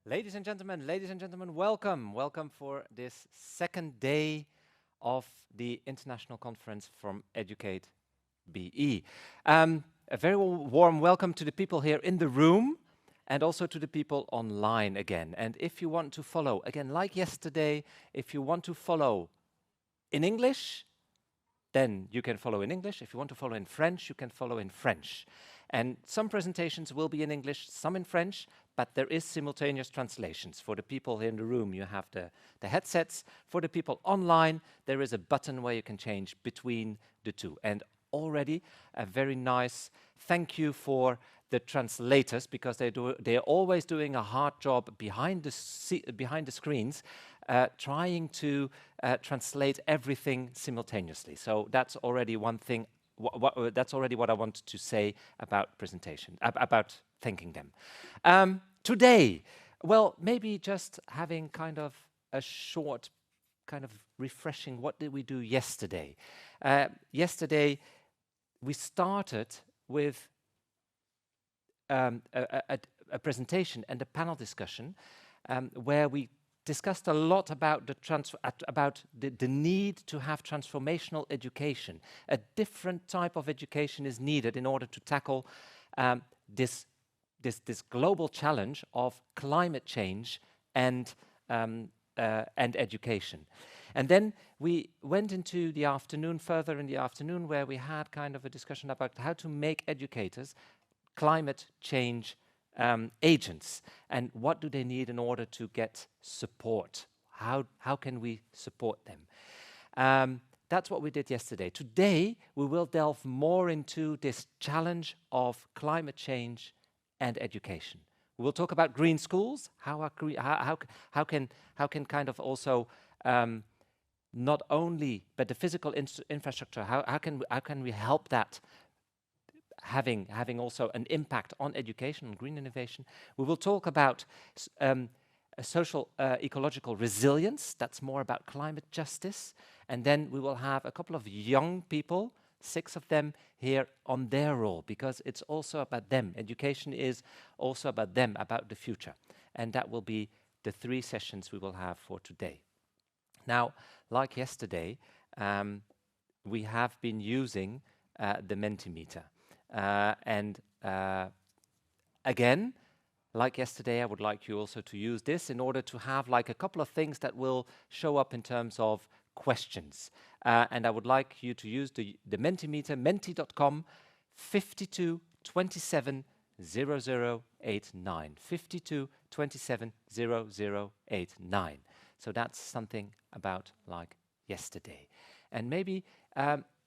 Ladies and gentlemen, welcome. Welcome for this second day of the International Conference from Educate BE. A very warm welcome to the people here in the room and also to the people online again. And if you want to follow, again, like yesterday, if you want to follow in English, then you can follow in English. If you want to follow in French, you can follow in French. And some presentations will be in English, some in French, but there is simultaneous translations. For the people here in the room, you have the headsets. For the people online, there is a button where you can change between the two. And already a very nice thank you for the translators, because they're always doing a hard job behind the screens, trying to translate everything simultaneously. So that's already one thing. That's already what I wanted to say about presentation, about thanking them. Today, well, maybe just having kind of a short, kind of refreshing. What did we do yesterday? Yesterday, we started with a presentation and a panel discussion where we discussed a lot about the need to have transformational education. A different type of education is needed in order to tackle this global challenge of climate change and education. And then we went into the afternoon, further in the afternoon, where we had kind of a discussion about how to make educators climate change agents, and what do they need in order to get support? How can we support them? That's what we did yesterday. Today, we will delve more into this challenge of climate change and education. We will talk about green schools, how can kind of also not only, but the physical infrastructure, how can we help that having also an impact on education, on green innovation. We will talk about social ecological resilience. That's more about climate justice. And then we will have a couple of young people, 6 of them here, on their role, because it's also about them. Education is also about them, about the future. And that will be the 3 sessions we will have for today. Now, like yesterday, we have been using the Mentimeter. Again, like yesterday, I would like you also to use this in order to have like a couple of things that will show up in terms of questions. And I would like you to use the Mentimeter, menti.com, 52 27 0089. 52 27 0089. So that's something about like yesterday. And maybe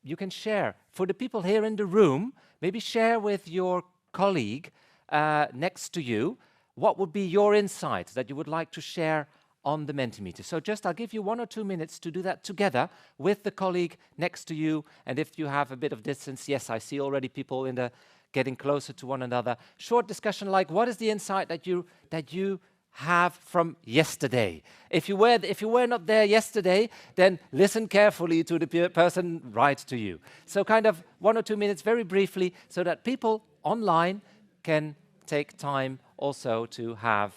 you can share, for the people here in the room, maybe share with your colleague next to you what would be your insights that you would like to share on the Mentimeter. So just I'll give you 1 or 2 minutes to do that together with the colleague next to you. And if you have a bit of distance, yes, I see already people getting closer to one another. Short discussion like, what is the insight that you have from yesterday? If you were not there yesterday, then listen carefully to the person right to you. So kind of 1 or 2 minutes very briefly, so that people online can take time also to have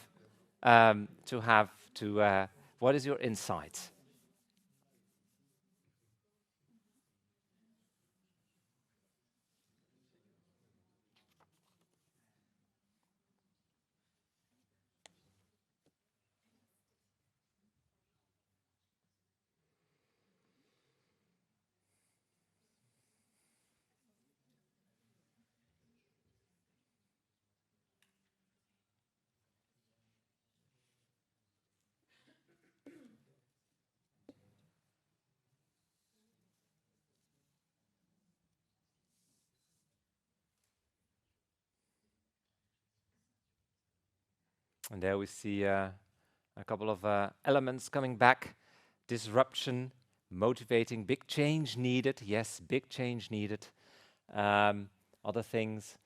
what is your insight? And there we see a couple of elements coming back. Disruption, motivating, big change needed. Yes, big change needed. Other things,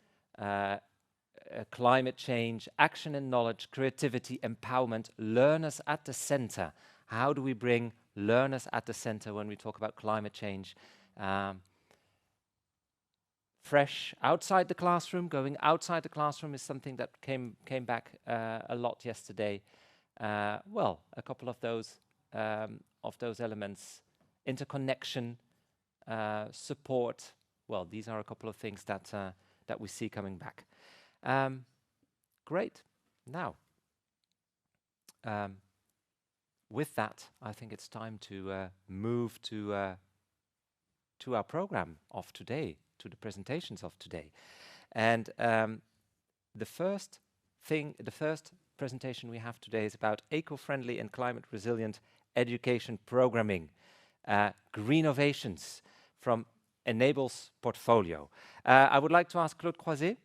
climate change, action and knowledge, creativity, empowerment, learners at the center. How do we bring learners at the center when we talk about climate change? fresh outside the classroom. Going outside the classroom is something that came back a lot yesterday. Well, a couple of those elements, interconnection, support. Well, these are a couple of things that that we see coming back. Great. Now, with that, I think it's time to move to our program of today, to the presentations of today. And the first presentation we have today is about eco-friendly and climate-resilient education programming, Greenovations from Enable's portfolio. I would like to ask Claude Croiset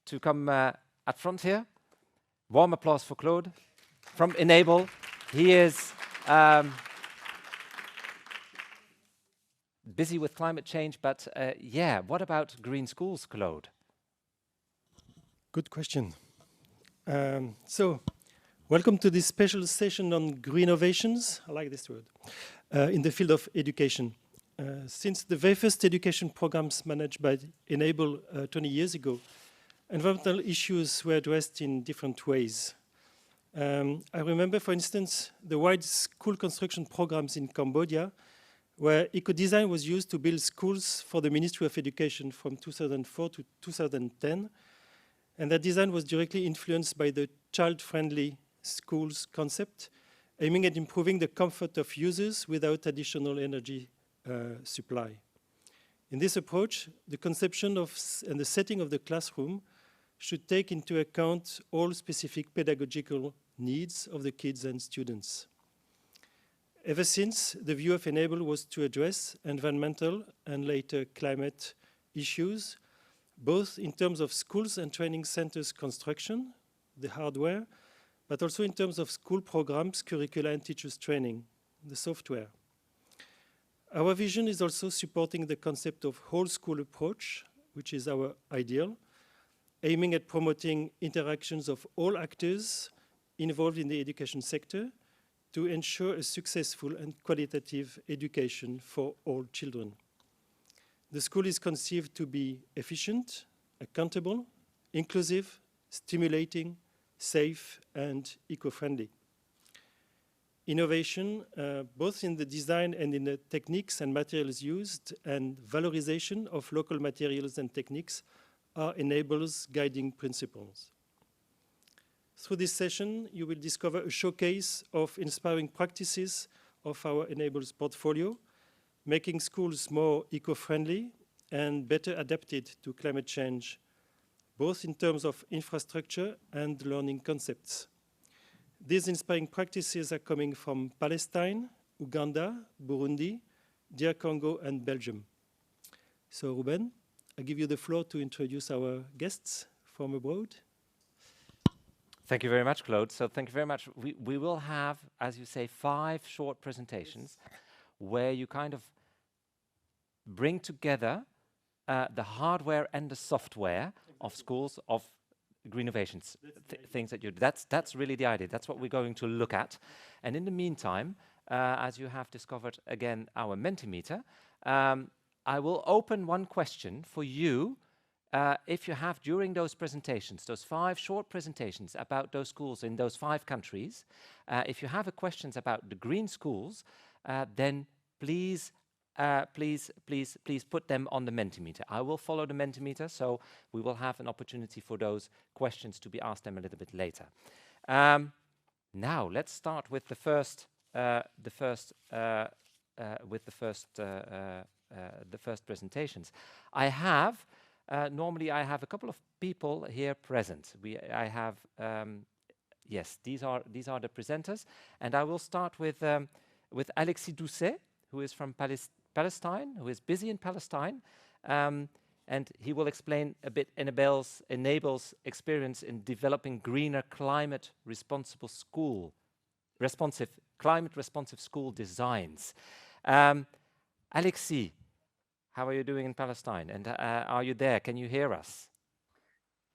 to come at front here. Warm applause for Claude from Enable. He is busy with climate change, but yeah, what about green schools, Claude? Good question. So, welcome to this special session on Greenovations, I like this word, in the field of education. Since the very first education programs managed by Enable 20 years ago, environmental issues were addressed in different ways. I remember, for instance, the wide school construction programs in Cambodia, where eco-design was used to build schools for the Ministry of Education from 2004 to 2010. And that design was directly influenced by the child-friendly schools concept, aiming at improving the comfort of users without additional energy supply. In this approach, the conception of and the setting of the classroom should take into account all specific pedagogical needs of the kids and students. Ever since, the view of Enable was to address environmental and later climate issues, both in terms of schools and training centers construction, the hardware, but also in terms of school programs, curricula, and teachers training, the software. Our vision is also supporting the concept of whole school approach, which is our ideal, aiming at promoting interactions of all actors involved in the education sector to ensure a successful and qualitative education for all children. The school is conceived to be efficient, accountable, inclusive, stimulating, safe, and eco-friendly. Innovation, both in the design and in the techniques and materials used, and valorization of local materials and techniques are Enable's guiding principles. Through this session, you will discover a showcase of inspiring practices of our Enable's portfolio, making schools more eco-friendly and better adapted to climate change, both in terms of infrastructure and learning concepts. These inspiring practices are coming from Palestine, Uganda, Burundi, DR Congo, and Belgium. So, Ruben, I give you the floor to introduce our guests from abroad. Thank you very much, Claude. So thank you very much. We will have, as you say, 5 short presentations where you kind of bring together the hardware and the software of schools, of Greenovations, things that you do. That's really the idea. That's what we're going to look at. And in the meantime, as you have discovered again our Mentimeter, I will open one question for you. If you have, during those presentations, those 5 short presentations about those schools in those 5 countries, if you have questions about the green schools, then please put them on the Mentimeter. I will follow the Mentimeter, so we will have an opportunity for those questions to be asked them a little bit later. Now, let's start with the first presentations. Normally I have a couple of people here present. Yes, these are the presenters, and I will start with Alexis Doucet, who is from Palestine, who is busy in Palestine, and he will explain a bit Enable's experience in developing greener climate-responsive school designs. Alexis, how are you doing in Palestine? And are you there? Can you hear us?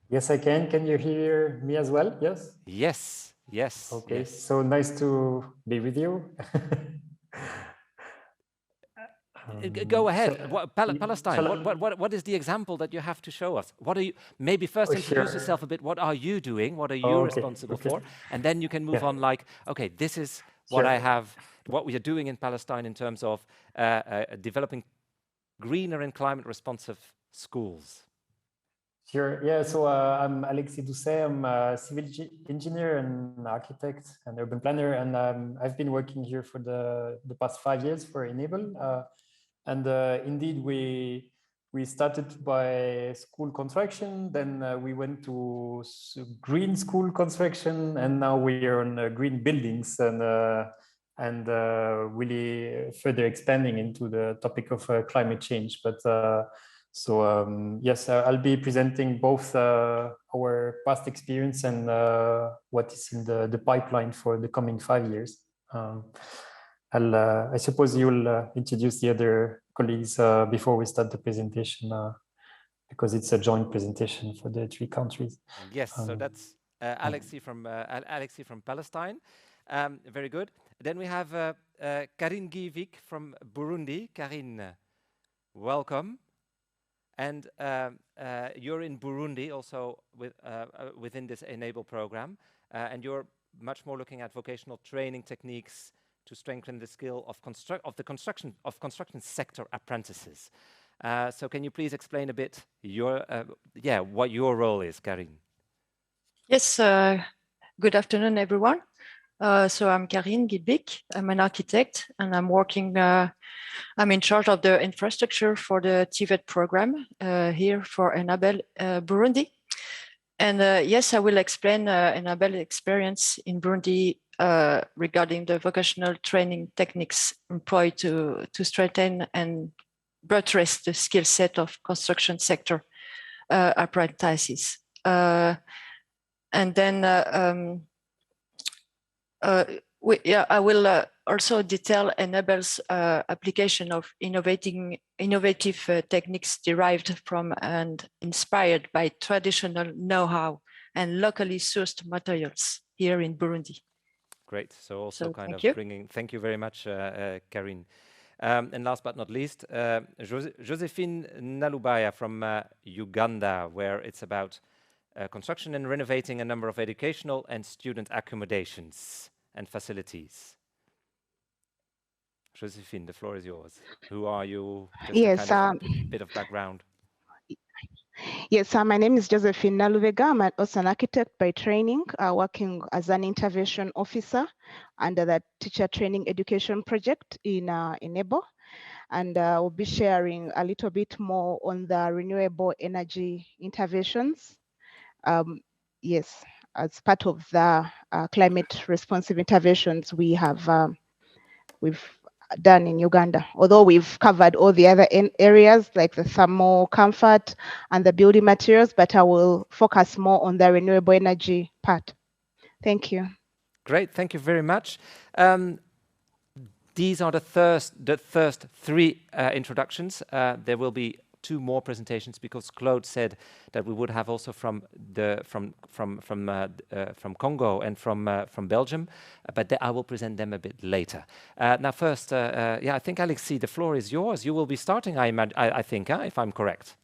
Yes, I can. Can you hear me as well? Yes? Yes, yes. Okay, yes. so nice to be with you. Go ahead. Palestine. Shall What is the example that you have to show us? What are you? Maybe first introduce sure. yourself a bit. What are you doing? What are you Oh, okay, responsible okay. for? And then you can move Yeah. on. Like, okay, this is what Sure. I have. What we are doing in Palestine in terms of developing greener and climate responsive schools. Sure. Yeah. So I'm Alexis Doucet. I'm a civil engineer and architect and urban planner, and I've been working here for the past 5 years for Enable. And indeed, we started by school construction, then we went to green school construction, and now we are on green buildings and really further expanding into the topic of climate change. But yes, I'll be presenting both our past experience and what is in the pipeline for the coming 5 years. I suppose you'll introduce the other colleagues before we start the presentation, because it's a joint presentation for the 3 countries. Yes, so that's Alexis from Palestine. Very good. Then we have Karine Guivik from Burundi. Karine, welcome. And you're in Burundi also within this Enable program, and you're much more looking at vocational training techniques to strengthen the skill of the construction sector apprentices. So can you please explain a bit what your role is, Karine? Yes. Good afternoon, everyone. So I'm Karine Guivik. I'm an architect, and I'm working. I'm in charge of the infrastructure for the TVET program here for Enable Burundi. And yes, I will explain Enable experience in Burundi regarding the vocational training techniques employed to strengthen and buttress the skill set of construction sector apprentices. And then I will also detail Enable's application of innovative techniques derived from and inspired by traditional know-how and locally sourced materials here in Burundi. Great. So also kind of bringing. Thank you very much, Karine. And last but not least, Josephine Nalubaya from Uganda, where it's about construction and renovating a number of educational and student accommodations and facilities. Josephine, the floor is yours. Who are you? Just yes, a bit of background. Yes, my name is Josephine Naluvega. I'm also an architect by training, working as an intervention officer under the teacher training education project in Enable. And we'll be sharing a little bit more on the renewable energy interventions. Yes, as part of the climate responsive interventions we've done in Uganda, although we've covered all the other areas like the thermal comfort and the building materials, but I will focus more on the renewable energy part. Thank you. Great, thank you very much. These are the first 3 introductions. There will be 2 more presentations because Claude said that we would have also from Congo and from Belgium, but I will present them a bit later. Now, first, I think Alexis, the floor is yours. You will be starting, I think, if I'm correct.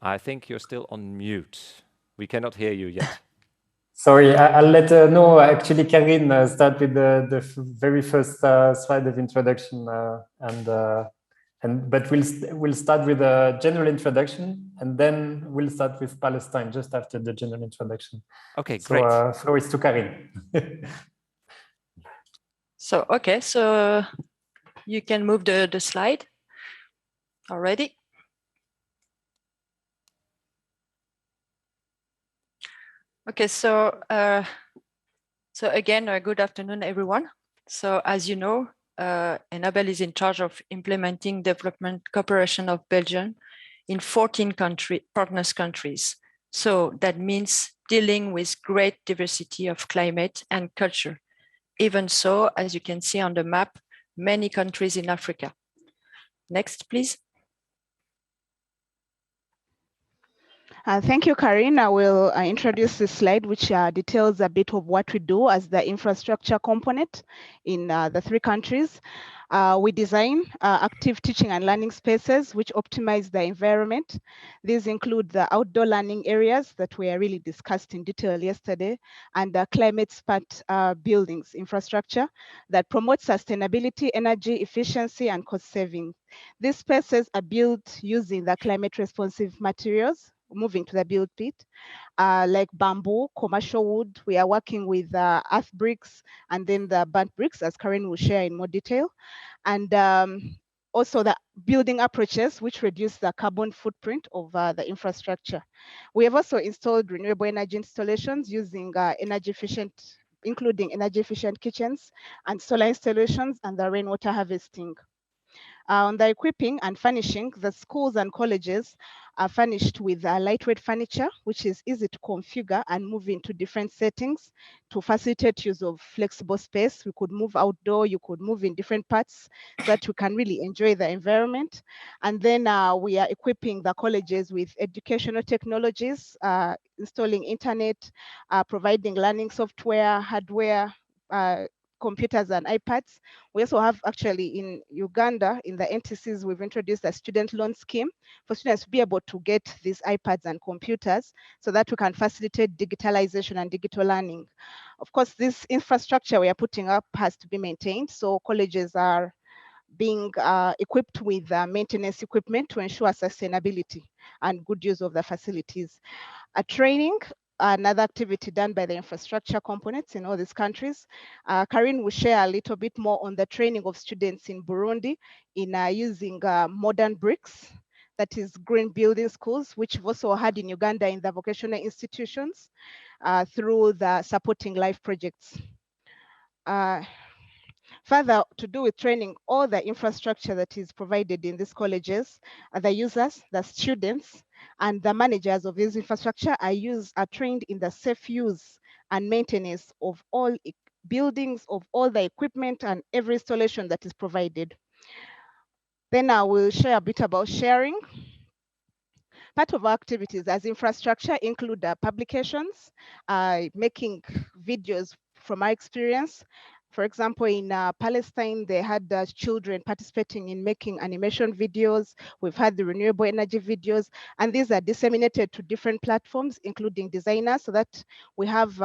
I think you're still on mute. We cannot hear you yet. Sorry, I'll let no. Actually, Karine start with the very first slide of introduction, but we'll start with a general introduction, and then we'll start with Palestine just after the general introduction. Okay, great. So floor is to Karine. So you can move the slide already. Okay, so again, good afternoon, everyone. So as you know, Enable is in charge of implementing development cooperation of Belgium in 14 partners countries. So that means dealing with great diversity of climate and culture. Even so, as you can see on the map, many countries in Africa. Next, please. Thank you, Karine. I will introduce this slide, which details a bit of what we do as the infrastructure component in the 3 countries. We design active teaching and learning spaces which optimize the environment. These include the outdoor learning areas that were really discussed in detail yesterday, and climate smart buildings infrastructure that promotes sustainability, energy efficiency, and cost saving. These spaces are built using the climate responsive materials. Moving to the build bit, like bamboo, commercial wood. We are working with earth bricks and then the burnt bricks, as Karen will share in more detail. And also the building approaches which reduce the carbon footprint of the infrastructure. We have also installed renewable energy installations using energy efficient, including energy efficient kitchens and solar installations and the rainwater harvesting. On the equipping and furnishing, the schools and colleges are furnished with lightweight furniture, which is easy to configure and move into different settings to facilitate use of flexible space. We could move outdoor, you could move in different parts so that we can really enjoy the environment. And then we are equipping the colleges with educational technologies, installing internet, providing learning software, hardware, computers and iPads. We also have actually in Uganda, in the NTCs, we've introduced a student loan scheme for students to be able to get these iPads and computers so that we can facilitate digitalization and digital learning. Of course, this infrastructure we are putting up has to be maintained. So colleges are being equipped with maintenance equipment to ensure sustainability and good use of the facilities. Training, another activity done by the infrastructure components in all these countries. Karine will share a little bit more on the training of students in Burundi in using modern bricks, that is green building schools, which we've also had in Uganda in the vocational institutions through the supporting life projects. Further, to do with training, all the infrastructure that is provided in these colleges, the users, the students, and the managers of this infrastructure are trained in the safe use and maintenance of all buildings, of all the equipment and every installation that is provided. Then I will share a bit about sharing. Part of our activities as infrastructure include publications, making videos from our experience. For example, in Palestine, they had children participating in making animation videos. We've had the renewable energy videos, and these are disseminated to different platforms, including designers, so that we have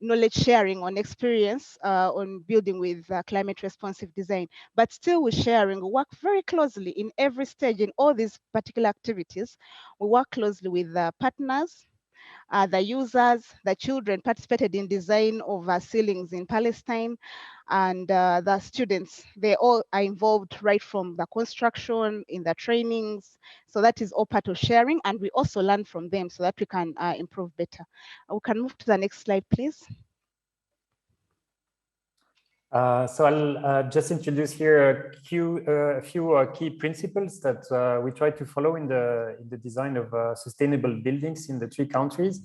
knowledge sharing on experience on building with climate responsive design. But still with sharing, we work very closely in every stage in all these particular activities. We work closely with partners, the users, the children participated in design of ceilings in Palestine, and the students, they all are involved right from the construction, in the trainings. So that is all part of sharing, and we also learn from them so that we can improve better. We can move to the next slide, please. So I'll just introduce here a few key principles that we try to follow in the design of sustainable buildings in the 3 countries.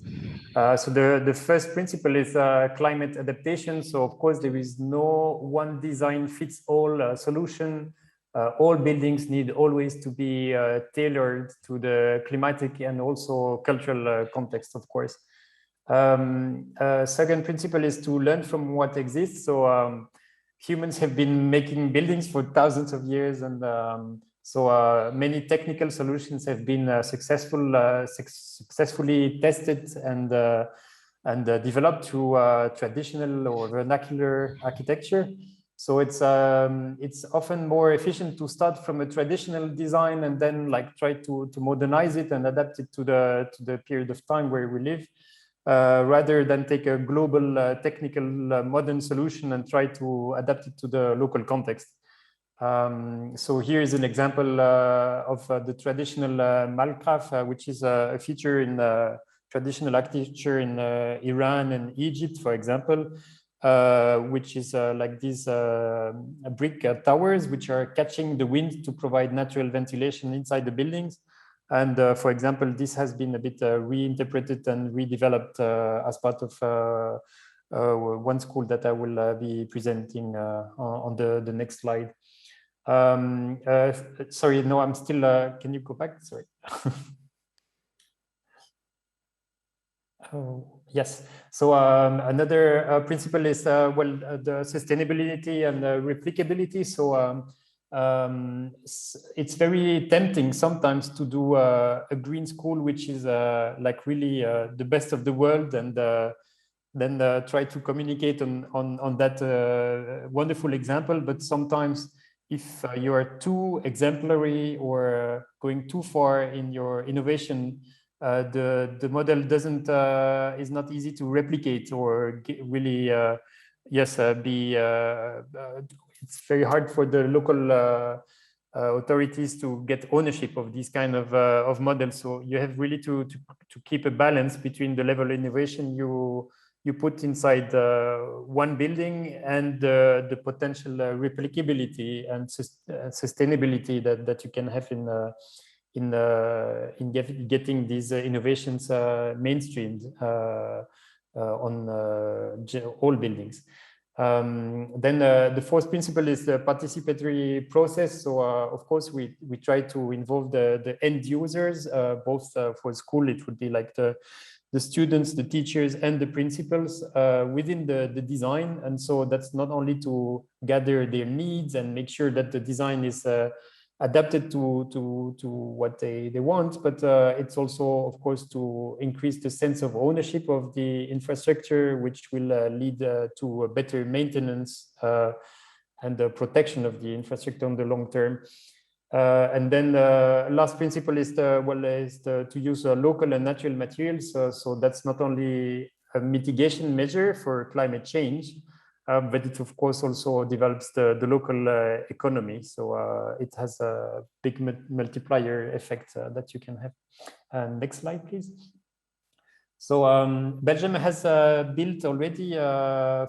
So the first principle is climate adaptation. So of course, there is no one design fits all solution. All buildings need always to be tailored to the climatic and also cultural context, of course. Second principle is to learn from what exists. So humans have been making buildings for thousands of years, and so many technical solutions have been successfully tested and developed through traditional or vernacular architecture. So it's often more efficient to start from a traditional design and then like try to modernize it and adapt it to the period of time where we live. Rather than take a global technical modern solution and try to adapt it to the local context. So here is an example of the traditional Malkraf, which is a feature in traditional architecture in Iran and Egypt, for example, which is like these brick towers, which are catching the wind to provide natural ventilation inside the buildings. And for example, this has been a bit reinterpreted and redeveloped as part of one school that I will be presenting on the next slide. Sorry, no, I'm still, can you go back? Sorry. Oh, yes. So another principle is the sustainability and replicability. So it's very tempting sometimes to do a green school, which is like really the best of the world, and then try to communicate on that wonderful example. But sometimes, if you are too exemplary or going too far in your innovation, the model doesn't is not easy to replicate or really it's very hard for the local authorities to get ownership of these kind of models. So you have really to keep a balance between the level of innovation you put inside one building and the potential replicability and sustainability that you can have in getting these innovations mainstreamed on all buildings. Then the fourth principle is the participatory process. So of course we try to involve the end users, both for school, it would be like the students, the teachers, and the principals within the design. And so that's not only to gather their needs and make sure that the design is adapted to what they want, but it's also, of course, to increase the sense of ownership of the infrastructure, which will lead to a better maintenance and the protection of the infrastructure on the long term. And then the last principle is to use local and natural materials. So that's not only a mitigation measure for climate change, but it of course also develops the local economy. So it has a big multiplier effect that you can have. Next slide, please. So Belgium has built already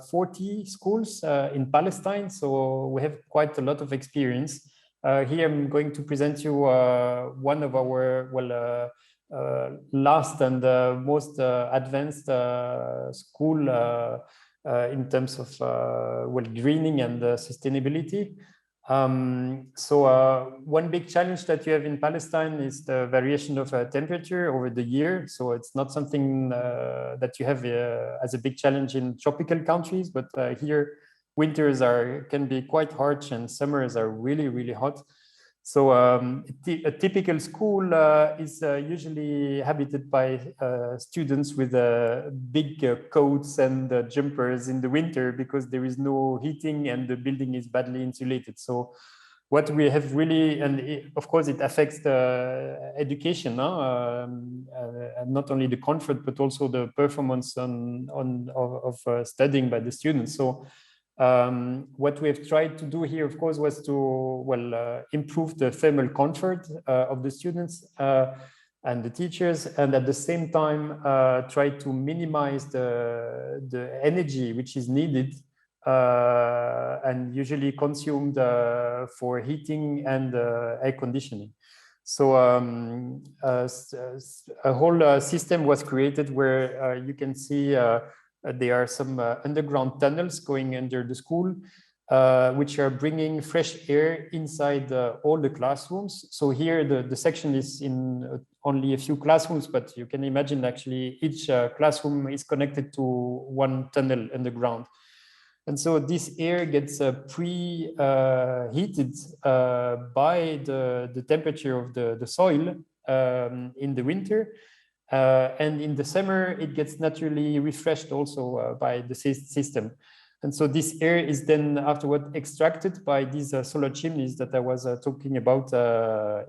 40 schools in Palestine. So we have quite a lot of experience. Here I'm going to present you one of our last and most advanced school in terms of greening and sustainability. So one big challenge that you have in Palestine is the variation of temperature over the year. So it's not something that you have as a big challenge in tropical countries, but here winters can be quite harsh and summers are really, really hot. So a typical school is usually habited by students with big coats and jumpers in the winter, because there is no heating and the building is badly insulated. So what we have really, and of course it affects the education, not only the comfort, but also the performance of studying by the students. So what we have tried to do here, of course, was to improve the thermal comfort of the students and the teachers, and at the same time try to minimize the energy which is needed and usually consumed for heating and air conditioning. So a whole system was created where you can see there are some underground tunnels going under the school, which are bringing fresh air inside all the classrooms. So here the section is in only a few classrooms, but you can imagine actually each classroom is connected to one tunnel underground. And so this air gets preheated by the temperature of the soil in the winter. And in the summer, it gets naturally refreshed also by the system. And so this air is then afterward extracted by these solar chimneys that I was talking about,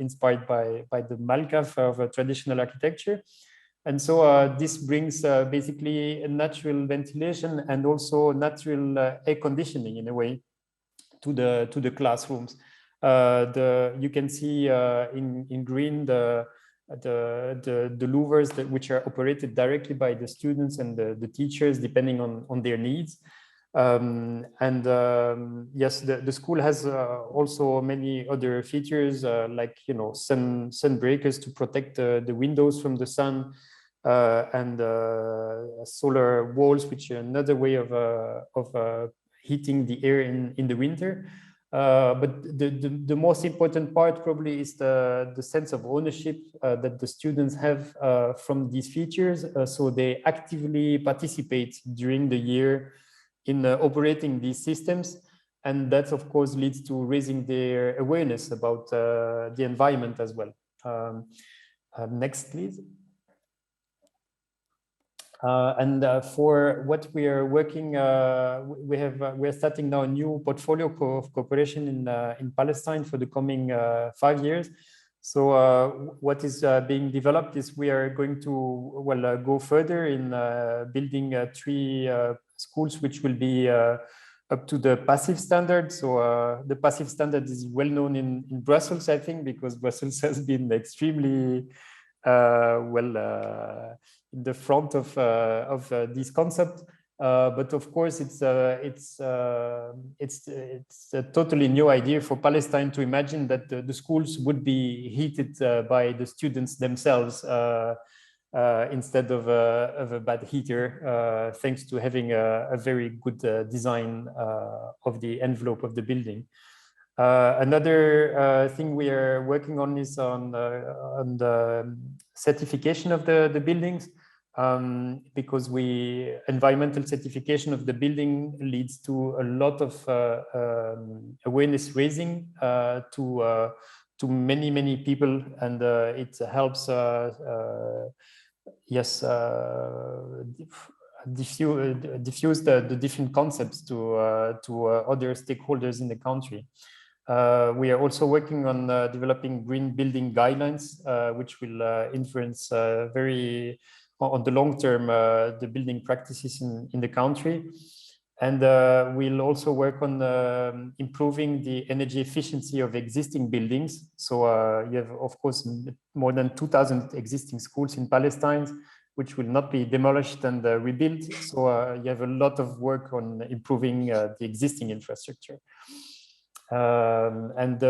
inspired by the Malkaf of traditional architecture. And so this brings basically a natural ventilation and also natural air conditioning in a way to the classrooms. You can see in green the louvers which are operated directly by the students and the teachers depending on their needs. Yes, the school has also many other features like sun breakers to protect the windows from the sun, and solar walls, which are another way of heating the air in the winter. But the most important part probably is the sense of ownership that the students have from these features. So they actively participate during the year in operating these systems. And that, of course, leads to raising their awareness about the environment as well. Next, please. For what we are working, we are starting now a new portfolio of cooperation in Palestine for the coming 5 years. So what is being developed is we are going to go further in building 3 schools which will be up to the passive standard. So the passive standard is well known in Brussels, I think, because Brussels has been extremely in the front of this concept. But of course, it's a totally new idea for Palestine to imagine that the schools would be heated by the students themselves instead of a bad heater, thanks to having a very good design of the envelope of the building. Another thing we are working on is on the certification of the buildings, because environmental certification of the building leads to a lot of awareness raising to many people, and it helps diffuse the different concepts to other stakeholders in the country. We are also working on developing green building guidelines, which will influence very on the long term the building practices in the country. And we'll also work on improving the energy efficiency of existing buildings. So you have, of course, more than 2,000 existing schools in Palestine, which will not be demolished and rebuilt. So you have a lot of work on improving the existing infrastructure. And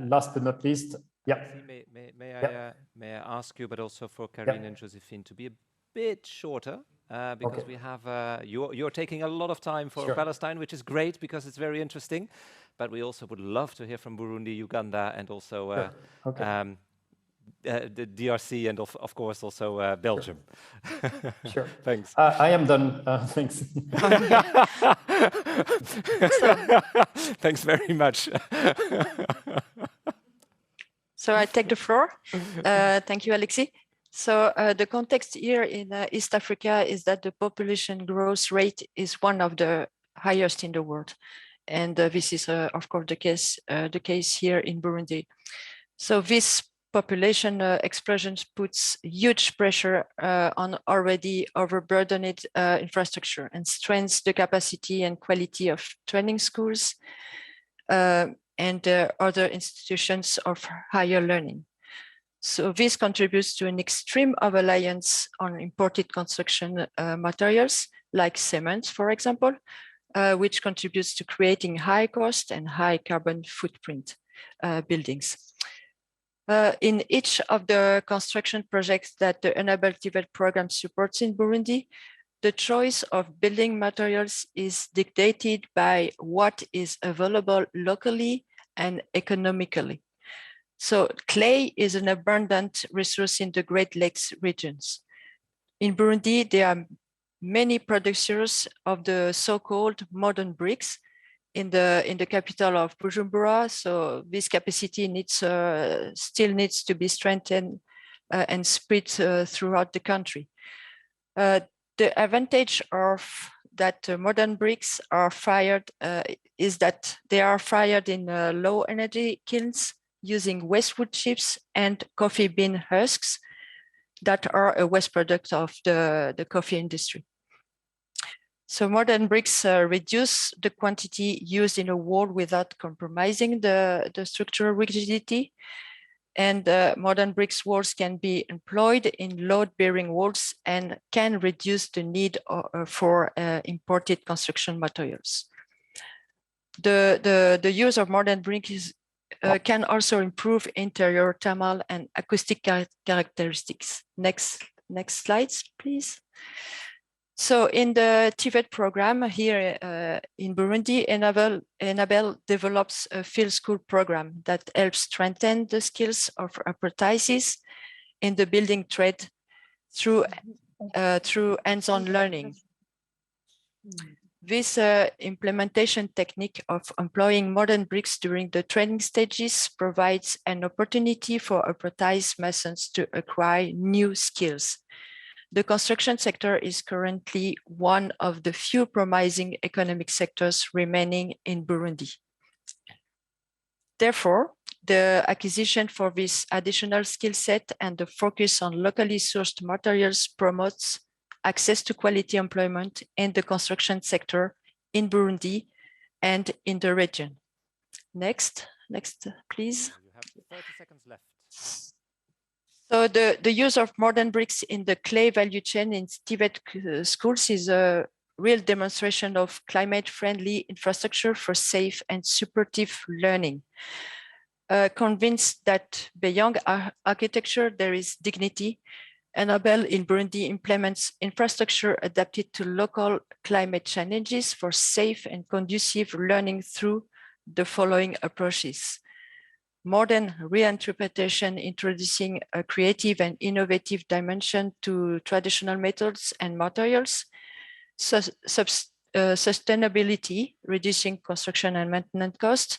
last but not least, may I ask you, but also for Karine and Josephine, to be a bit shorter, because we have you're taking a lot of time for Palestine, which is great because it's very interesting. But we also would love to hear from Burundi, Uganda, and also the DRC, and of course also Belgium. Sure. Thanks. I am done. Thanks. Thanks very much. So I take the floor. Thank you, Alexis. So the context here in East Africa is that the population growth rate is one of the highest in the world. And this is, of course, the case here in Burundi. So this population explosion puts huge pressure on already overburdened infrastructure and strengthens the capacity and quality of training schools and other institutions of higher learning. So this contributes to an extreme reliance on imported construction materials like cement, for example, which contributes to creating high cost and high carbon footprint buildings. In each of the construction projects that the Enable Develop program supports in Burundi, the choice of building materials is dictated by what is available locally and economically. So clay is an abundant resource in the Great Lakes regions. In Burundi, there are many producers of the so-called modern bricks in the capital of Bujumbura. So this capacity still needs to be strengthened and spread throughout the country. The advantage of that modern bricks are fired is that they are fired in low energy kilns using waste wood chips and coffee bean husks that are a waste product of the coffee industry. So modern bricks reduce the quantity used in a wall without compromising the structural rigidity. And modern bricks walls can be employed in load-bearing walls and can reduce the need for imported construction materials. The use of modern bricks can also improve interior thermal and acoustic characteristics. Next slides, please. So in the TVET program here in Burundi, Enabel develops a field school program that helps strengthen the skills of apprentices in the building trade through hands-on learning. This implementation technique of employing modern bricks during the training stages provides an opportunity for apprentice masons to acquire new skills. The construction sector is currently one of the few promising economic sectors remaining in Burundi. Therefore, the acquisition for this additional skill set and the focus on locally sourced materials promotes access to quality employment in the construction sector in Burundi and in the region. Next, please. You have 30 seconds left. So the use of modern bricks in the clay value chain in TVET schools is a real demonstration of climate-friendly infrastructure for safe and supportive learning. Convinced that beyond architecture, there is dignity, Enabel in Burundi implements infrastructure adapted to local climate challenges for safe and conducive learning through the following approaches. Modern reinterpretation, introducing a creative and innovative dimension to traditional methods and materials. Sustainability, reducing construction and maintenance costs.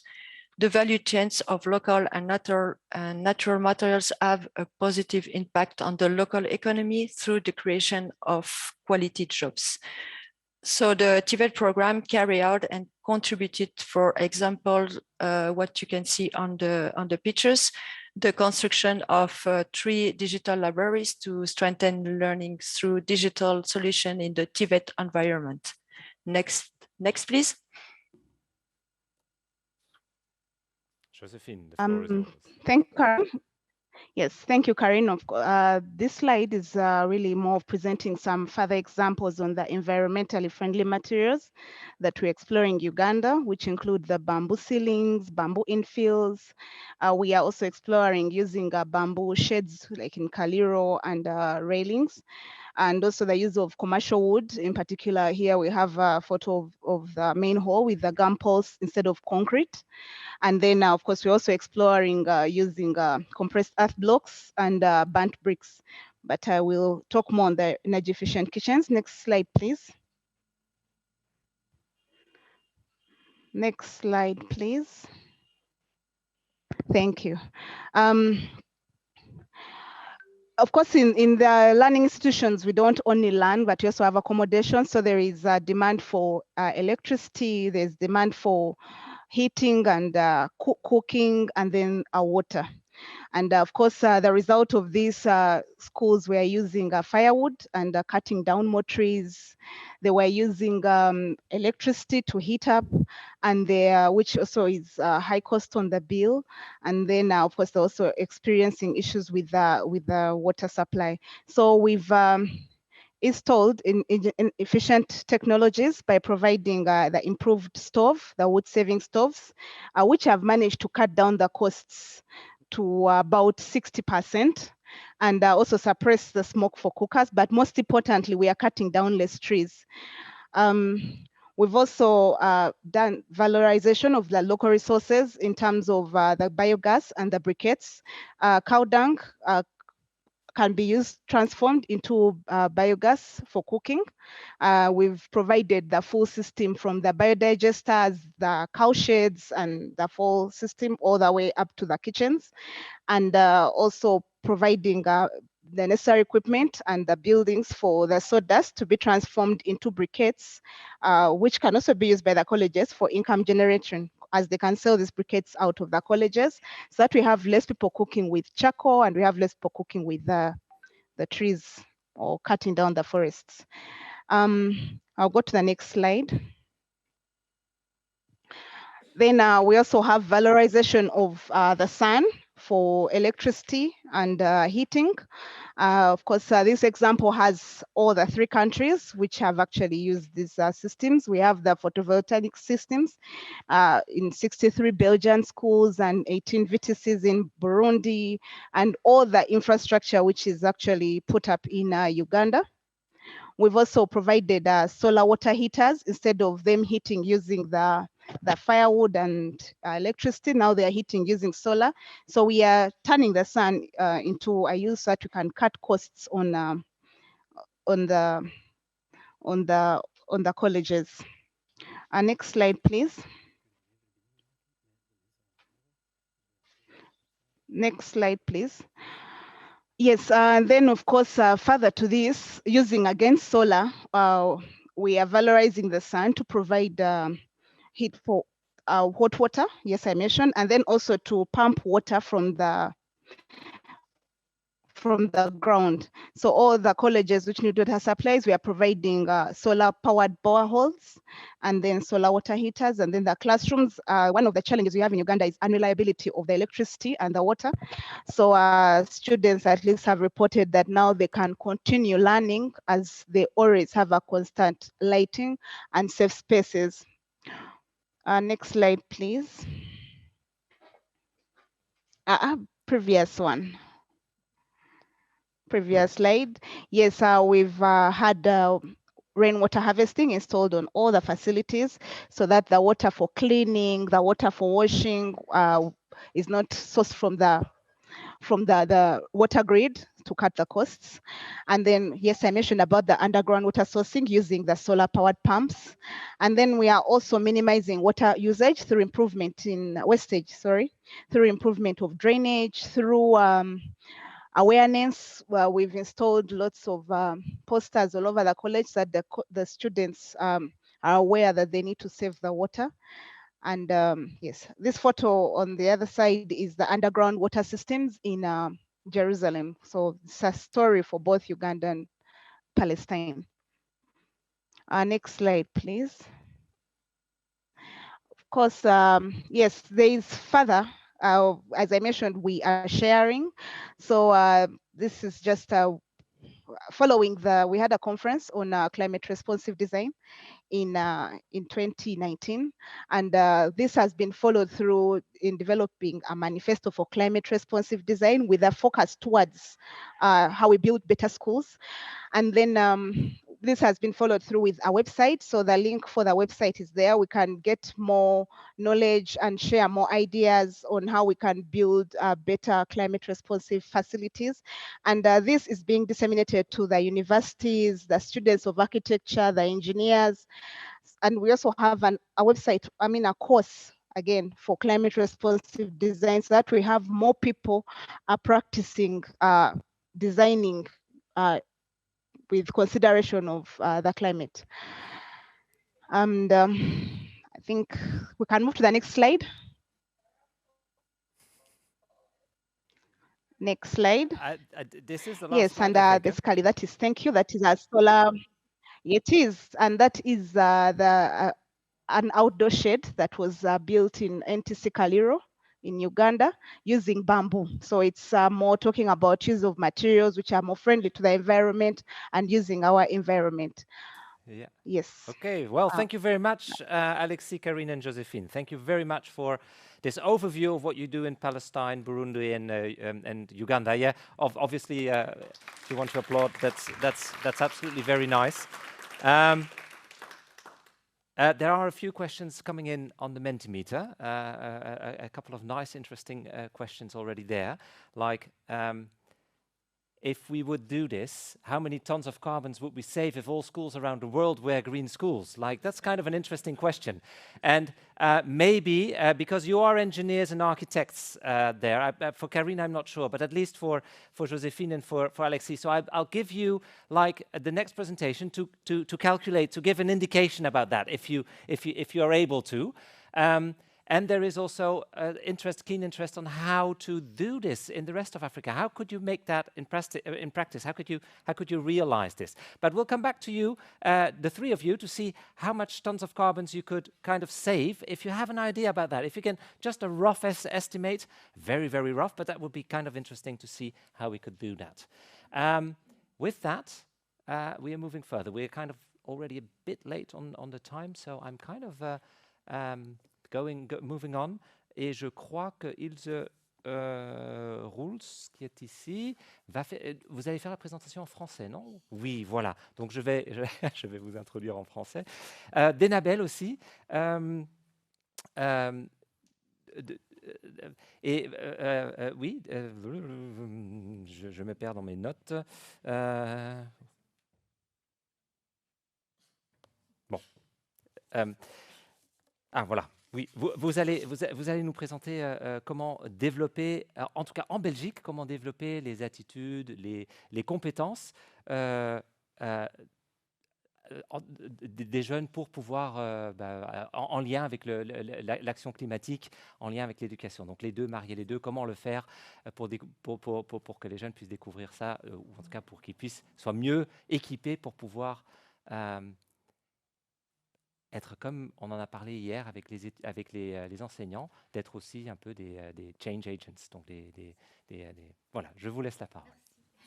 The value chains of local and natural materials have a positive impact on the local economy through the creation of quality jobs. So the TVET program carried out and contributed, for example, what you can see on the pictures, the construction of 3 digital libraries to strengthen learning through digital solution in the TVET environment. Next, please. Josephine, the floor is yours. Thank you, Karin. Yes, thank you, Karin. This slide is really more of presenting some further examples on the environmentally friendly materials that we explore in Uganda, which include the bamboo ceilings, bamboo infills. We are also exploring using bamboo sheds like in Kaliro and railings, and also the use of commercial wood. In particular, here we have a photo of the main hall with the gum poles instead of concrete. And then, of course, we're also exploring using compressed earth blocks and burnt bricks. But I will talk more on the energy efficient kitchens. Next slide, please. Next slide, please. Thank you. Of course, in the learning institutions, we don't only learn, but we also have accommodation. So there is a demand for electricity, there's demand for heating and cooking, and then water. And of course, the result of these schools were using firewood and cutting down more trees. They were using electricity to heat up, and which also is high cost on the bill. And then, of course, they're also experiencing issues with the water supply. So we've installed in efficient technologies by providing the improved stove, the wood-saving stoves, which have managed to cut down the costs to about 60%, and also suppress the smoke for cookers. But most importantly, we are cutting down less trees. We've also done valorization of the local resources in terms of the biogas and the briquettes. Cow dung can be transformed into biogas for cooking. We've provided the full system from the biodigesters, the cow sheds, and the full system all the way up to the kitchens, and also providing the necessary equipment and the buildings for the sawdust to be transformed into briquettes, which can also be used by the colleges for income generation, as they can sell these briquettes out of the colleges, so that we have less people cooking with charcoal and we have less people cooking with the trees or cutting down the forests. I'll go to the next slide. Then we also have valorization of the sun for electricity and heating. Of course, this example has all the 3 countries which have actually used these systems. We have the photovoltaic systems in 63 Belgian schools and 18 VTCs in Burundi, and all the infrastructure which is actually put up in Uganda. We've also provided solar water heaters instead of them heating using the firewood and electricity. Now they are heating using solar. So we are turning the sun into a use that we can cut costs on the colleges. Next slide, please. Next slide, please. Yes, and then of course, further to this, using again solar, we are valorizing the sun to provide heat for hot water, yes, I mentioned, and then also to pump water from the ground. So all the colleges which need water supplies, we are providing solar powered boreholes and then solar water heaters. And then the classrooms, one of the challenges we have in Uganda is unreliability of the electricity and the water. So students at least have reported that now they can continue learning as they always have a constant lighting and safe spaces. Next slide, please. Previous one. Previous slide. Yes, we've had rainwater harvesting installed on all the facilities so that the water for cleaning, the water for washing is not sourced from the water grid to cut the costs. And then, yes, I mentioned about the underground water sourcing using the solar powered pumps. And then we are also minimizing water usage through improvement in wastage, through improvement of drainage, through awareness. We've installed lots of posters all over the college so that the students are aware that they need to save the water. And yes, this photo on the other side is the underground water systems in Jerusalem. So it's a story for both Uganda and Palestine. Next slide, please. Of course, yes, there is further. As I mentioned, we are sharing. So this is just following we had a conference on climate responsive design in 2019, and this has been followed through in developing a manifesto for climate responsive design with a focus towards how we build better schools. And then this has been followed through with a website. So the link for the website is there. We can get more knowledge and share more ideas on how we can build better climate responsive facilities. And this is being disseminated to the universities, the students of architecture, the engineers. And we also have a website, a course again for climate responsive design, so that we have more people practicing designing with consideration of the climate. And I think we can move to the next slide. Next slide. This is the last yes, slide, and basically that is, thank you, that is a solar, it is, and that is an outdoor shed that was built in NTC Kaliro in Uganda using bamboo. So it's more talking about use of materials which are more friendly to the environment and using our environment. Yeah. Yes. Okay. Well, thank you very much, Alexis, Karine, and Josephine. Thank you very much for this overview of what you do in Palestine, Burundi, and Uganda. Yeah. Obviously, if you want to applaud, that's absolutely very nice. There are a few questions coming in on the Mentimeter. A couple of nice, interesting questions already there, like. If we would do this, how many tons of carbons would we save if all schools around the world were green schools? Like, that's kind of an interesting question. And maybe, because you are engineers and architects there, for Karine, I'm not sure, but at least for Josephine and for Alexis. So I'll give you, like, the next presentation to calculate, to give an indication about that, if you are able to. And there is also keen interest on how to do this in the rest of Africa. How could you make that in practice? How could you realize this? But we'll come back to you, the three of you, to see how much tons of carbons you could kind of save. If you have an idea about that, if you can just a rough estimate, very, very rough, but that would be kind of interesting to see how we could do that. With that, we are moving further. We're kind of already a bit late on the time, so I'm kind of moving on, et je crois que Ilse Roels, qui est ici, vous allez faire la présentation en français, non? Oui, voilà. Donc, je vais vous introduire en français. Denabel aussi. Oui, je me perds dans mes notes. Bon. Voilà. Oui, vous allez nous présenter comment développer, en tout cas en Belgique, comment développer les attitudes, les compétences des jeunes pour pouvoir, en lien avec l'action climatique, en lien avec l'éducation. Donc les deux, marier les deux, comment le faire pour que les jeunes puissent découvrir ça, ou en tout cas pour qu'ils soient mieux équipés pour pouvoir être comme on en a parlé hier avec les enseignants, d'être aussi un peu des change agents. Donc voilà, je vous laisse la parole.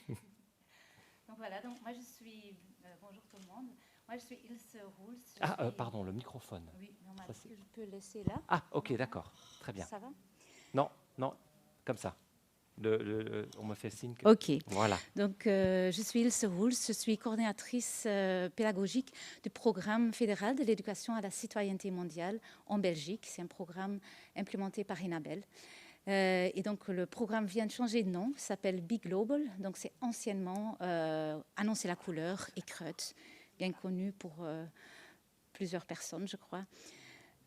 Donc voilà, donc moi je suis, bonjour tout le monde, moi je suis Ilse Roels. Pardon, le microphone. Oui, normal, je peux laisser là. Ok, d'accord, très bien. Ça va? Non, comme ça. On me fait signe que... Ok. Voilà. Donc, je suis Ilse Roels, je suis coordinatrice pédagogique du programme fédéral de l'éducation à la citoyenneté mondiale en Belgique. C'est un programme implémenté par Enabel. Et donc, le programme vient de changer de nom, s'appelle Be Global. Donc, c'est anciennement Annoncer la couleur et Kreut, bien connu pour plusieurs personnes, je crois.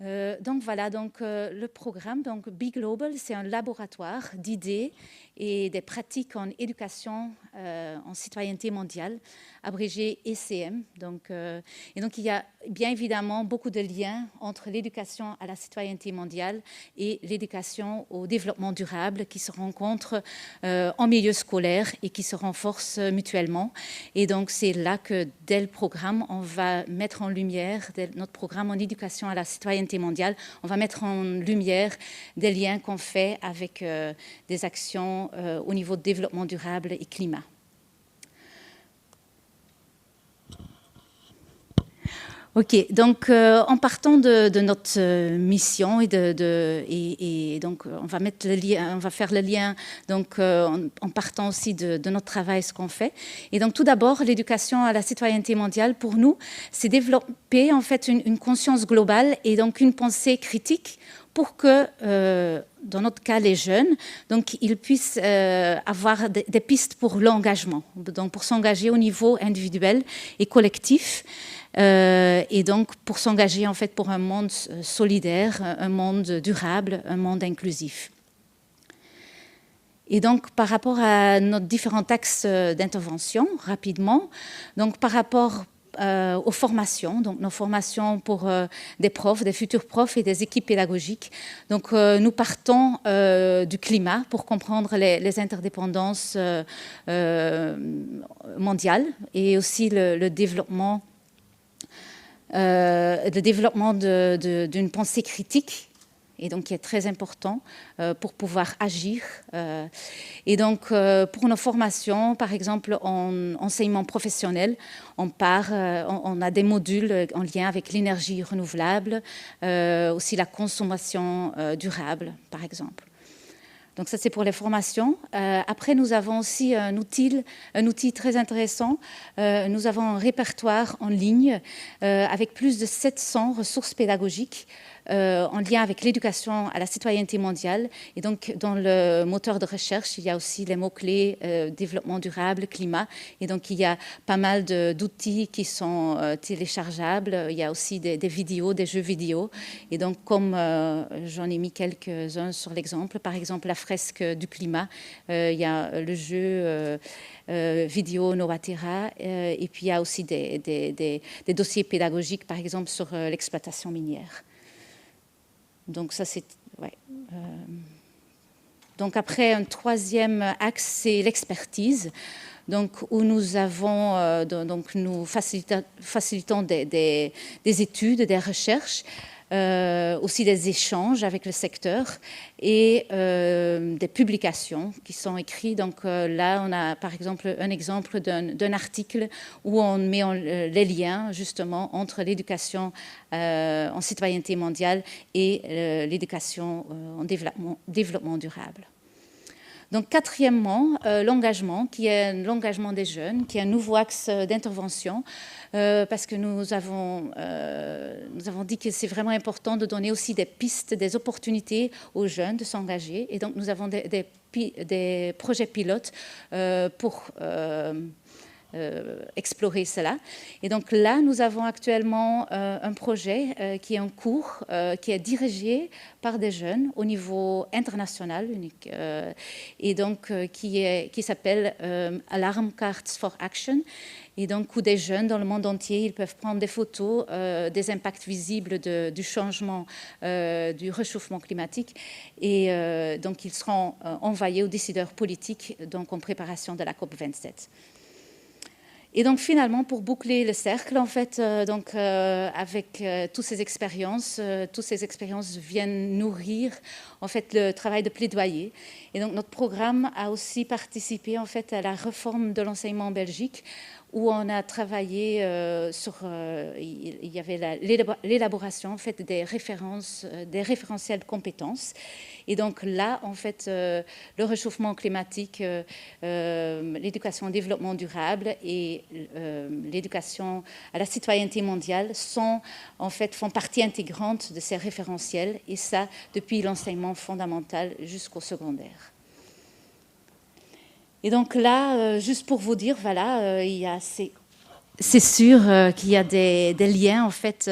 Donc voilà, le programme, donc Be Global, c'est un laboratoire d'idées et des pratiques en éducation en citoyenneté mondiale, abrégé ECM. Et donc il y a bien évidemment beaucoup de liens entre l'éducation à la citoyenneté mondiale et l'éducation au développement durable qui se rencontrent en milieu scolaire et qui se renforcent mutuellement. Et donc c'est là que dès le programme, on va mettre en lumière, dès notre programme en éducation à la citoyenneté mondiale, on va mettre en lumière des liens qu'on fait avec des actions au niveau de développement durable et climat. Ok, donc en partant de notre mission et donc on va mettre le lien, on va faire le lien donc en partant aussi de notre travail, ce qu'on fait. Et donc tout d'abord, l'éducation à la citoyenneté mondiale pour nous, c'est développer en fait une conscience globale et donc une pensée critique pour que, dans notre cas, les jeunes, donc ils puissent avoir des pistes pour l'engagement, donc pour s'engager au niveau individuel et collectif. Et donc pour s'engager en fait pour un monde solidaire, un monde durable, un monde inclusif. Et donc par rapport à nos différents axes d'intervention, rapidement, donc par rapport aux formations, donc nos formations pour des profs, des futurs profs et des équipes pédagogiques. Donc nous partons du climat pour comprendre les interdépendances mondiales et aussi le développement d'une pensée critique, et donc qui est très important pour pouvoir agir. Et donc, pour nos formations, par exemple, en enseignement professionnel, on a des modules en lien avec l'énergie renouvelable, aussi la consommation durable, par exemple. Donc ça, c'est pour les formations. Après, nous avons aussi un outil très intéressant. Nous avons un répertoire en ligne avec plus de 700 ressources pédagogiques en lien avec l'éducation à la citoyenneté mondiale. Et donc, dans le moteur de recherche, il y a aussi les mots-clés développement durable, climat. Et donc, il y a pas mal d'outils qui sont téléchargeables. Il y a aussi des vidéos, des jeux vidéo. Et donc, comme j'en ai mis quelques-uns sur l'exemple, par exemple, la fresque du climat, il y a le jeu vidéo Novatera, et puis il y a aussi des dossiers pédagogiques, par exemple, sur l'exploitation minière. Donc ça, c'est... Ouais. Donc après, un troisième axe, c'est l'expertise. Donc, où nous avons, nous facilitons des études, des recherches, aussi des échanges avec le secteur et des publications qui sont écrites. Donc là, on a par exemple un exemple d'un article où on met les liens justement entre l'éducation en citoyenneté mondiale et l'éducation en développement durable. Donc, quatrièmement, l'engagement, qui est l'engagement des jeunes, qui est un nouveau axe d'intervention, parce que nous avons dit que c'est vraiment important de donner aussi des pistes, des opportunités aux jeunes de s'engager. Et donc, nous avons des projets pilotes pour explorer cela. Et donc là, nous avons actuellement un projet qui est en cours, qui est dirigé par des jeunes au niveau international, et donc qui s'appelle Alarm Cards for Action. Et donc, où des jeunes dans le monde entier, ils peuvent prendre des photos des impacts visibles du changement, du réchauffement climatique. Et donc, ils seront envoyés aux décideurs politiques donc, en préparation de la COP27. Et donc finalement, pour boucler le cercle, en fait, avec toutes ces expériences viennent nourrir en fait le travail de plaidoyer. Et donc notre programme a aussi participé en fait à la réforme de l'enseignement en Belgique, où on a travaillé il y avait l'élaboration en fait des référentiels de compétences. Et donc là, en fait, le réchauffement climatique, l'éducation au développement durable et l'éducation à la citoyenneté mondiale font partie intégrante de ces référentiels, et ça depuis l'enseignement fondamental jusqu'au secondaire. Et donc là, juste pour vous dire, voilà, il y a c'est sûr qu'il y a des liens, en fait,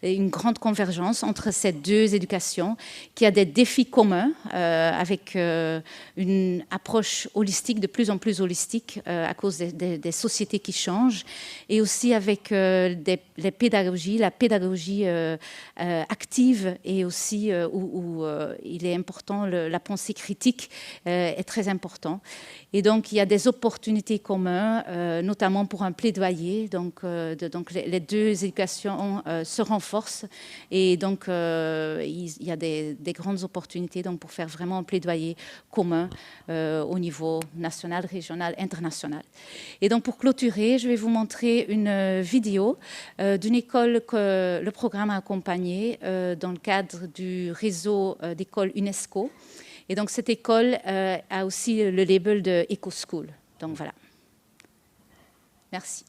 une grande convergence entre ces deux éducations, qu'il y a des défis communs avec une approche holistique, de plus en plus holistique, à cause des sociétés qui changent, et aussi avec la pédagogie active, et aussi où il est important, la pensée critique est très important. Et donc, il y a des opportunités communes, notamment pour un plaidoyer. Donc les deux éducations se renforcent, et donc il y a des grandes opportunités donc, pour faire vraiment un plaidoyer commun au niveau national, régional, international. Et donc, pour clôturer, je vais vous montrer une vidéo d'une école que le programme a accompagnée dans le cadre du réseau d'écoles UNESCO. Et donc, cette école a aussi le label de EcoSchool. Donc, voilà. Merci.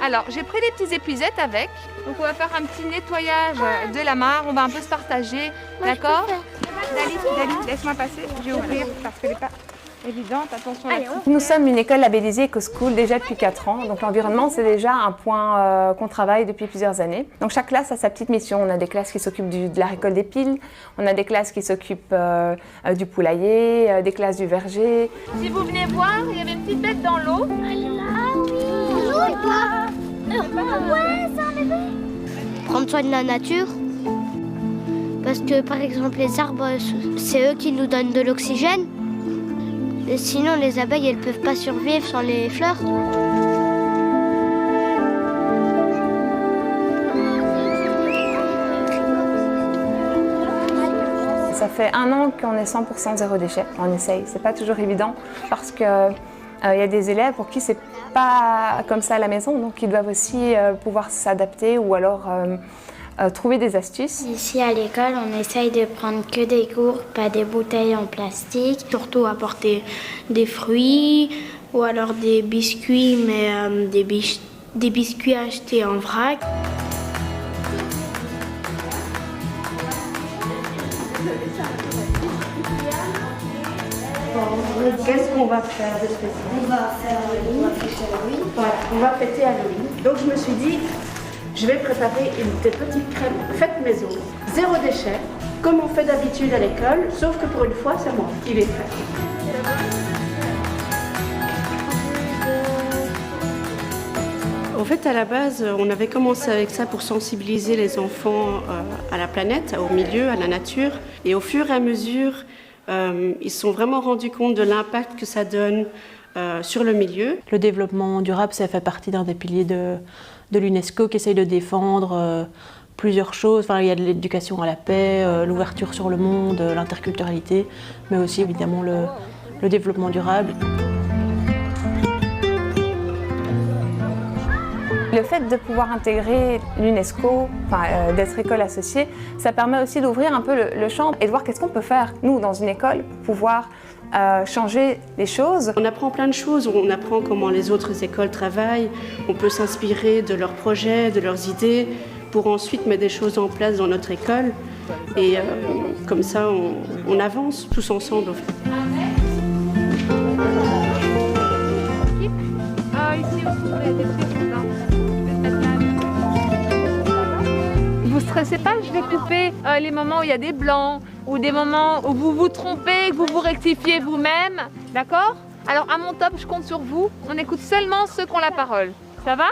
Alors, j'ai pris des petites épuisettes avec. Donc, on va faire un petit nettoyage de la mare. On va un peu se partager. D'accord ? Dali, laisse-moi passer. Je vais ouvrir parce qu'elle n'est pas évidente. Attention là-dessus. Nous sommes une école labellisée EcoSchool déjà depuis 4 ans. Donc, l'environnement, c'est déjà un point qu'on travaille depuis plusieurs années. Donc, chaque classe a sa petite mission. On a des classes qui s'occupent de la récolte des piles. On a des classes qui s'occupent du poulailler, des classes du verger. Si vous venez voir, il y avait une petite bête dans l'eau. Prendre soin de la nature, parce que par exemple les arbres, c'est eux qui nous donnent de l'oxygène. Et sinon les abeilles, elles peuvent pas survivre sans les fleurs. Ça fait 1 an qu'on est 100% zéro déchet. On essaye, c'est pas toujours évident parce que il y a des élèves pour qui c'est pas comme ça à la maison, donc ils doivent aussi pouvoir s'adapter ou alors trouver des astuces. Ici à l'école, on essaye de prendre que des gourdes, pas des bouteilles en plastique. Surtout apporter des fruits ou alors des biscuits, mais des biscuits achetés en vrac. Qu'est-ce qu'on va faire de spécial? On va fêter Halloween. Voilà, on va fêter Halloween. Donc je me suis dit, je vais préparer des petites crèmes faites maison, zéro déchet, comme on fait d'habitude à l'école, sauf que pour une fois, c'est moi qui les fais. En fait, à la base, on avait commencé avec ça pour sensibiliser les enfants à la planète, au milieu, à la nature. Et au fur et à mesure, ils se sont vraiment rendus compte de l'impact que ça donne sur le milieu. Le développement durable, ça fait partie d'un des piliers de l'UNESCO qui essaye de défendre plusieurs choses. Enfin, il y a de l'éducation à la paix, l'ouverture sur le monde, l'interculturalité, mais aussi évidemment le développement durable. Le fait de pouvoir intégrer l'UNESCO, d'être école associée, ça permet aussi d'ouvrir un peu le champ et de voir qu'est-ce qu'on peut faire, nous, dans une école, pour pouvoir changer les choses. On apprend plein de choses, on apprend comment les autres écoles travaillent, on peut s'inspirer de leurs projets, de leurs idées, pour ensuite mettre des choses en place dans notre école. Et comme ça, on avance tous ensemble, en fait. Vous stressez pas, je vais couper les moments où il y a des blancs ou des moments où vous vous trompez, que vous vous rectifiez vous-même, d'accord? Alors à mon top, je compte sur vous. On écoute seulement ceux qui ont la parole. Ça va?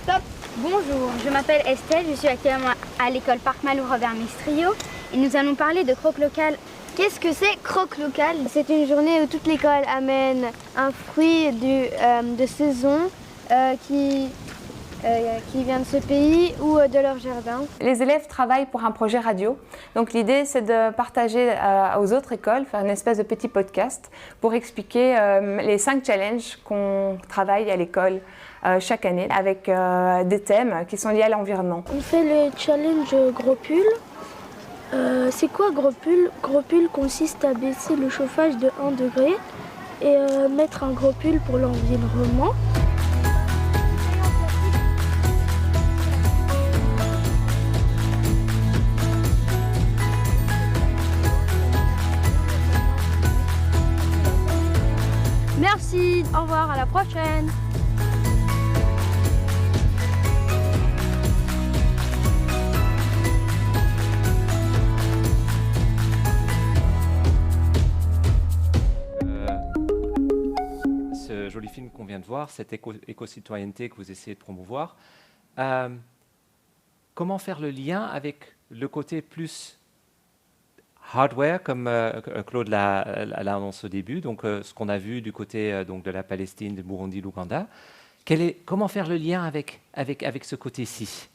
Top. Bonjour, je m'appelle Estelle, je suis actuellement à l'école Parc Malou Robert Mistrio et nous allons parler de croque local. Qu'est-ce que c'est croque local? C'est une journée où toute l'école amène un fruit de saison qui vient de ce pays ou de leur jardin. Les élèves travaillent pour un projet radio. Donc l'idée, c'est de partager aux autres écoles, faire une espèce de petit podcast pour expliquer les 5 challenges qu'on travaille à l'école chaque année avec des thèmes qui sont liés à l'environnement. On fait le challenge gros pull. C'est quoi gros pull? Gros pull consiste à baisser le chauffage de 1 degré et mettre un gros pull pour l'environnement. Merci, au revoir, à la prochaine. Ce joli film qu'on vient de voir, cette éco-citoyenneté que vous essayez de promouvoir, comment faire le lien avec le côté plus hardware, comme Claude l'a annoncé au début, donc ce qu'on a vu du côté donc de la Palestine, du Burundi, l'Ouganda. Comment faire le lien avec ce côté-ci?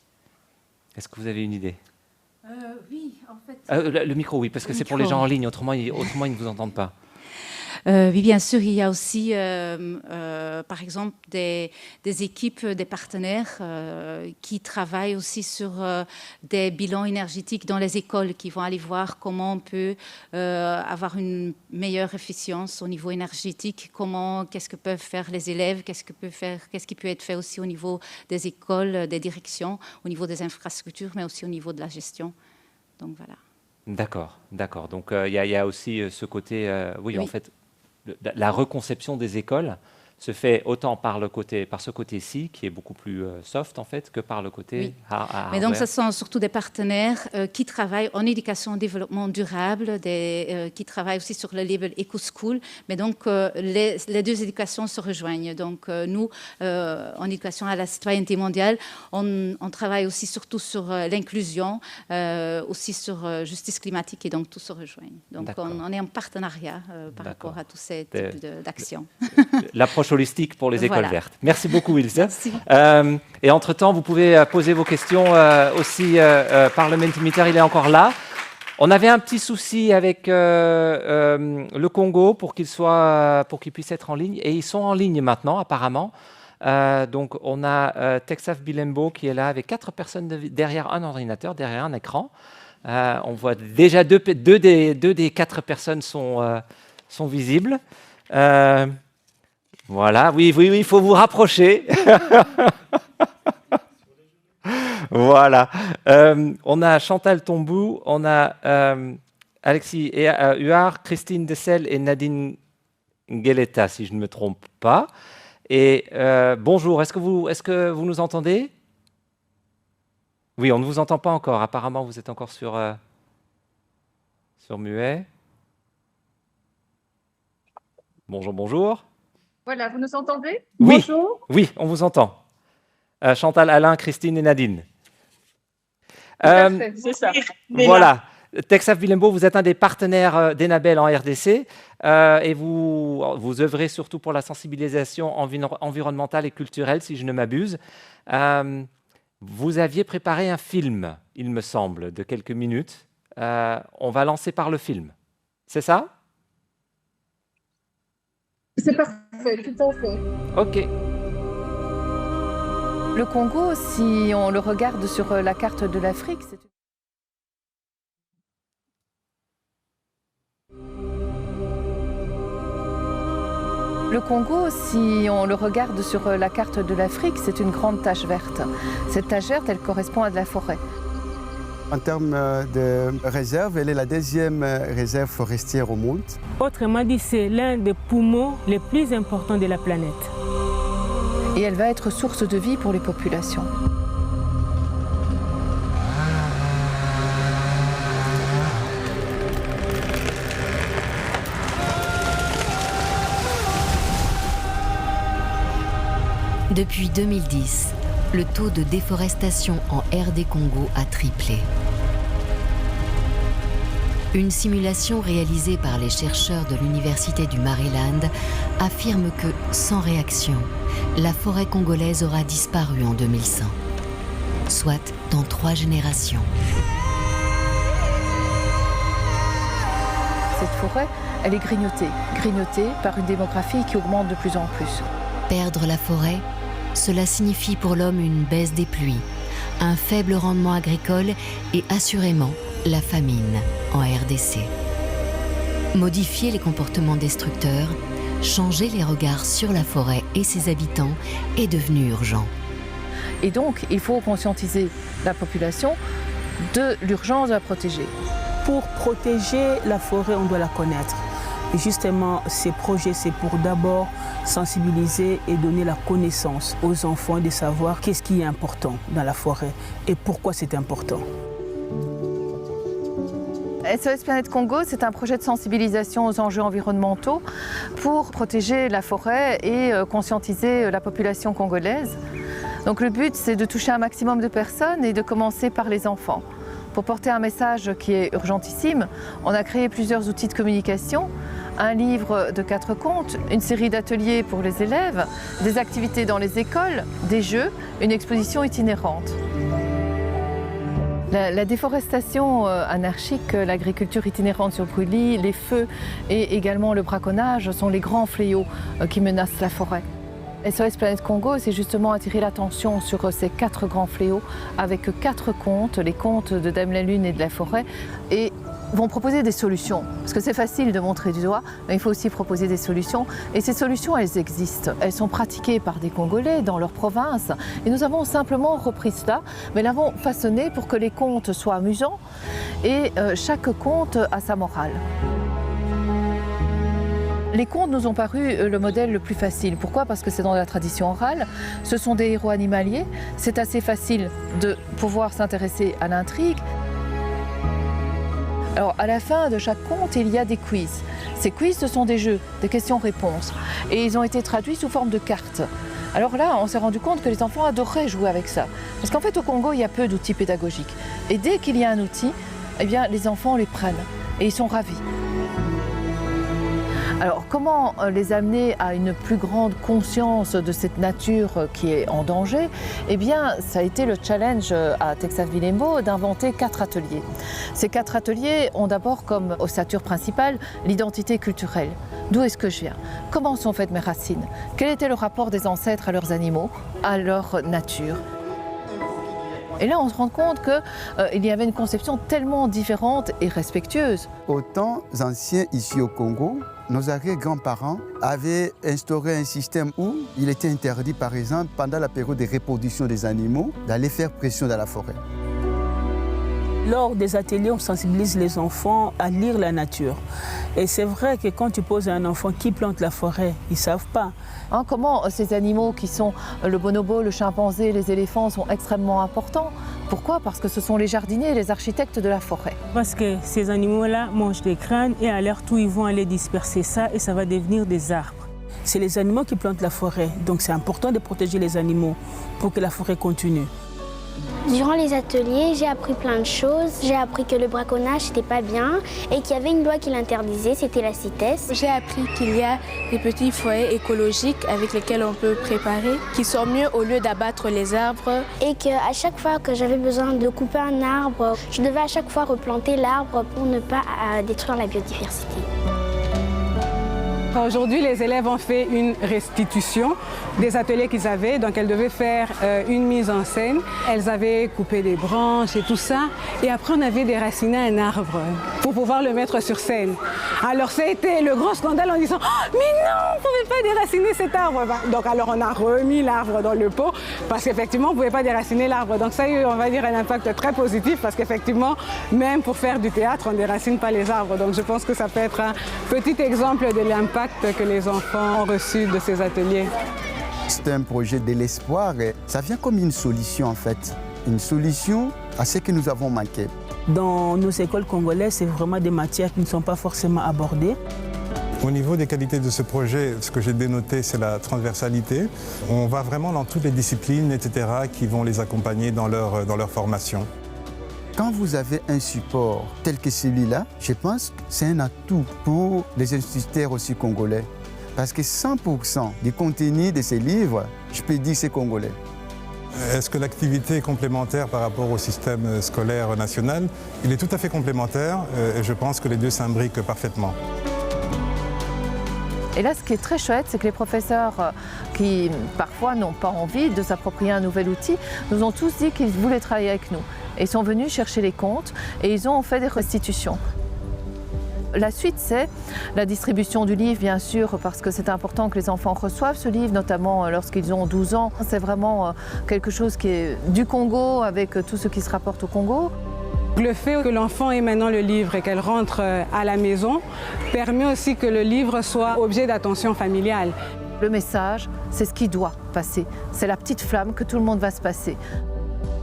Est-ce que vous avez une idée? Oui, en fait. Le micro, oui, parce que c'est pour les gens en ligne, autrement ils ne vous entendent pas. Oui, bien sûr, il y a aussi, par exemple, des équipes, des partenaires qui travaillent aussi sur des bilans énergétiques dans les écoles, qui vont aller voir comment on peut avoir une meilleure efficience au niveau énergétique, qu'est-ce que peuvent faire les élèves, qu'est-ce qui peut être fait aussi au niveau des écoles, des directions, au niveau des infrastructures, mais aussi au niveau de la gestion. Donc voilà. D'accord. Donc il y a aussi ce côté, oui, en fait. La reconception des écoles se fait autant par ce côté-ci, qui est beaucoup plus soft en fait, que par le côté hardware. Mais donc, ce sont surtout des partenaires qui travaillent en éducation et développement durable, qui travaillent aussi sur le label EcoSchool. Mais donc, les deux éducations se rejoignent. Donc, nous, en éducation à la citoyenneté mondiale, on travaille aussi surtout sur l'inclusion, aussi sur justice climatique, et donc tout se rejoint. Donc, on est en partenariat par rapport à tous ces types d'actions. L'approche holistique pour les écoles vertes. Merci beaucoup, Ilse. Merci. Et entre-temps, vous pouvez poser vos questions aussi par le Mentimeter, il est encore là. On avait un petit souci avec le Congo pour qu'il puisse être en ligne, et ils sont en ligne maintenant, apparemment. Donc, on a Texaf Bilembo qui est là avec 4 personnes derrière un ordinateur, derrière un écran. On voit déjà deux des 4 personnes sont visibles. Voilà, oui, il faut vous rapprocher. Voilà. On a Chantal Tombou, on a Alexis Huard, Christine Dessel et Nadine Gueleta, si je ne me trompe pas. Et bonjour, est-ce que vous nous entendez? Oui, on ne vous entend pas encore. Apparemment, vous êtes encore sur muet. Bonjour. Voilà, vous nous entendez? Oui, Bonjour. oui, on vous entend. Chantal, Alain, Christine et Nadine. C'est ça. Voilà. Texaf Vilembo, vous êtes un des partenaires d'Enabel en RDC et vous œuvrez surtout pour la sensibilisation environnementale et culturelle, si je ne m'abuse. Vous aviez préparé un film, il me semble, de quelques minutes. On va lancer par le film. C'est ça? C'est parfait, tout à fait. Ok. Le Congo, si on le regarde sur la carte de l'Afrique, c'est... Le Congo, si on le regarde sur la carte de l'Afrique, c'est une grande tache verte. Cette tache verte, elle correspond à de la forêt. En termes de réserve, elle est la deuxième réserve forestière au monde. Autrement dit, c'est l'un des poumons les plus importants de la planète. Et elle va être source de vie pour les populations. Depuis 2010, le taux de déforestation en RD Congo a triplé. Une simulation réalisée par les chercheurs de l'Université du Maryland affirme que, sans réaction, la forêt congolaise aura disparu en 2100, soit dans 3 générations. Cette forêt, elle est grignotée par une démographie qui augmente de plus en plus. Perdre la forêt, cela signifie pour l'homme une baisse des pluies, un faible rendement agricole et assurément la famine en RDC. Modifier les comportements destructeurs, changer les regards sur la forêt et ses habitants est devenu urgent. Et donc, il faut conscientiser la population de l'urgence de la protéger. Pour protéger la forêt, on doit la connaître. Et justement, ces projets, c'est pour d'abord sensibiliser et donner la connaissance aux enfants de savoir qu'est-ce qui est important dans la forêt et pourquoi c'est important. SOS Planète Congo, c'est un projet de sensibilisation aux enjeux environnementaux pour protéger la forêt et conscientiser la population congolaise. Donc le but, c'est de toucher un maximum de personnes et de commencer par les enfants. Pour porter un message qui est urgentissime, on a créé plusieurs outils de communication, un livre de 4 contes, une série d'ateliers pour les élèves, des activités dans les écoles, des jeux, une exposition itinérante. La déforestation anarchique, l'agriculture itinérante sur brûlis, les feux et également le braconnage sont les grands fléaux qui menacent la forêt. SOS Planète Congo, c'est justement attirer l'attention sur ces 4 grands fléaux avec 4 contes, les contes de Dame la Lune et de la forêt, et vont proposer des solutions. Parce que c'est facile de montrer du doigt, mais il faut aussi proposer des solutions. Et ces solutions, elles existent. Elles sont pratiquées par des Congolais dans leur province. Et nous avons simplement repris cela, mais l'avons façonné pour que les contes soient amusants et chaque conte a sa morale. Les contes nous ont paru le modèle le plus facile. Pourquoi? Parce que c'est dans la tradition orale, ce sont des héros animaliers, c'est assez facile de pouvoir s'intéresser à l'intrigue. Alors à la fin de chaque conte, il y a des quiz. Ces quiz, ce sont des jeux, des questions-réponses. Et ils ont été traduits sous forme de cartes. Alors là, on s'est rendu compte que les enfants adoraient jouer avec ça. Parce qu'en fait, au Congo, il y a peu d'outils pédagogiques. Et dès qu'il y a un outil, eh bien, les enfants les prennent. Et ils sont ravis. Alors, comment les amener à une plus grande conscience de cette nature qui est en danger? Eh bien, ça a été le challenge à Texaf Vilembo d'inventer 4 ateliers. Ces 4 ateliers ont d'abord comme ossature principale l'identité culturelle. D'où est-ce que je viens? Comment sont faites mes racines? Quel était le rapport des ancêtres à leurs animaux, à leur nature? Et là, on se rend compte qu'il y avait une conception tellement différente et respectueuse. Aux temps anciens ici au Congo, nos arrière-grands-parents avaient instauré un système où il était interdit, par exemple, pendant la période de reproduction des animaux, d'aller faire pression dans la forêt. Lors des ateliers, on sensibilise les enfants à lire la nature. Et c'est vrai que quand tu poses à un enfant qui plante la forêt, ils ne savent pas. Comment ces animaux qui sont le bonobo, le chimpanzé, les éléphants sont extrêmement importants? Pourquoi? Parce que ce sont les jardiniers et les architectes de la forêt. Parce que ces animaux-là mangent des crânes et à leur tour, ils vont aller disperser ça et ça va devenir des arbres. C'est les animaux qui plantent la forêt, donc c'est important de protéger les animaux pour que la forêt continue. Durant les ateliers, j'ai appris plein de choses. J'ai appris que le braconnage, n'était pas bien et qu'il y avait une loi qui l'interdisait, c'était la CITES. J'ai appris qu'il y a des petits foyers écologiques avec lesquels on peut préparer, qui sont mieux au lieu d'abattre les arbres. Et qu'à chaque fois que j'avais besoin de couper un arbre, je devais à chaque fois replanter l'arbre pour ne pas détruire la biodiversité. Aujourd'hui, les élèves ont fait une restitution des ateliers qu'ils avaient. Donc, elles devaient faire une mise en scène. Elles avaient coupé des branches et tout ça. Et après, on avait déraciné un arbre pour pouvoir le mettre sur scène. Alors, c'était le grand scandale en disant « Oh, mais non, on ne pouvait pas déraciner cet arbre !» Donc, alors, on a remis l'arbre dans le pot parce qu'effectivement, on ne pouvait pas déraciner l'arbre. Donc, ça a eu, on va dire, un impact très positif parce qu'effectivement, même pour faire du théâtre, on ne déracine pas les arbres. Donc, je pense que ça peut être un petit exemple de l'impact que les enfants ont reçu de ces ateliers. C'est un projet de l'espoir et ça vient comme une solution en fait, une solution à ce que nous avons manqué. Dans nos écoles congolaises, c'est vraiment des matières qui ne sont pas forcément abordées. Au niveau des qualités de ce projet, ce que j'ai dénoté, c'est la transversalité. On va vraiment dans toutes les disciplines, etc., qui vont les accompagner dans leur formation. Quand vous avez un support tel que celui-là, je pense que c'est un atout pour les instituteurs aussi congolais. Parce que 100% du contenu de ces livres, je peux dire c'est congolais. Est-ce que l'activité est complémentaire par rapport au système scolaire national? Il est tout à fait complémentaire et je pense que les deux s'imbriquent parfaitement. Et là, ce qui est très chouette, c'est que les professeurs qui, parfois, n'ont pas envie de s'approprier un nouvel outil, nous ont tous dit qu'ils voulaient travailler avec nous. Et ils sont venus chercher les comptes et ils ont fait des restitutions. La suite, c'est la distribution du livre, bien sûr, parce que c'est important que les enfants reçoivent ce livre, notamment lorsqu'ils ont 12 ans. C'est vraiment quelque chose qui est du Congo, avec tout ce qui se rapporte au Congo. Le fait que l'enfant ait maintenant le livre et qu'elle rentre à la maison permet aussi que le livre soit objet d'attention familiale. Le message, c'est ce qui doit passer. C'est la petite flamme que tout le monde va se passer.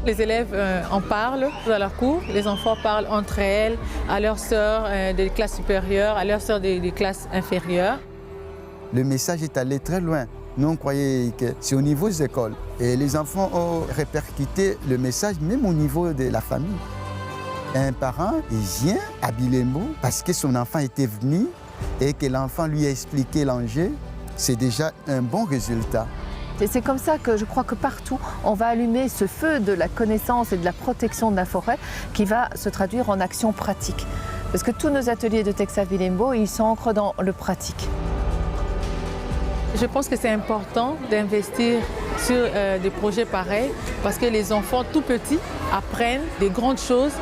Les élèves en parlent dans leurs cours, les enfants parlent entre elles, à leurs sœurs des classes supérieures, à leurs sœurs des classes inférieures. Le message est allé très loin. Nous, on croyait que c'est au niveau des écoles. Et les enfants ont répercuté le message même au niveau de la famille. Un parent vient à Bilembo parce que son enfant était venu et que l'enfant lui a expliqué l'enjeu. C'est déjà un bon résultat. Et c'est comme ça que je crois que partout, on va allumer ce feu de la connaissance et de la protection de la forêt qui va se traduire en actions pratiques. Parce que tous nos ateliers de Texas Bilembo, ils s'ancrent dans le pratique. Je pense que c'est important d'investir sur des projets pareils parce que les enfants tout petits apprennent des grandes choses.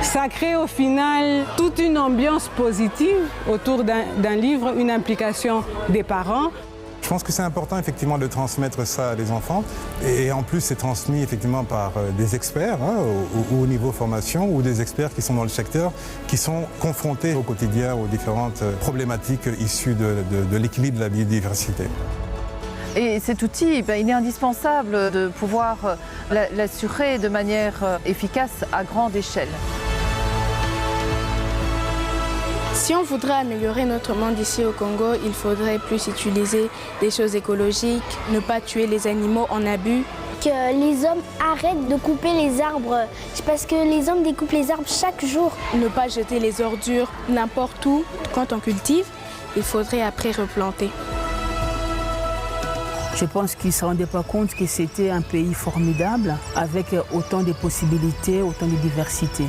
Ça crée au final toute une ambiance positive autour d'un livre, une implication des parents. Je pense que c'est important effectivement de transmettre ça à les enfants et en plus c'est transmis effectivement par des experts au niveau formation ou des experts qui sont dans le secteur, qui sont confrontés au quotidien aux différentes problématiques issues de l'équilibre de la biodiversité. Et cet outil, il est indispensable de pouvoir l'assurer de manière efficace à grande échelle. Si on voudrait améliorer notre monde ici au Congo, il faudrait plus utiliser des choses écologiques, ne pas tuer les animaux en abus. Que les hommes arrêtent de couper les arbres, parce que les hommes découpent les arbres chaque jour. Ne pas jeter les ordures n'importe où. Quand on cultive, il faudrait après replanter. Je pense qu'ils ne se rendaient pas compte que c'était un pays formidable, avec autant de possibilités, autant de diversité.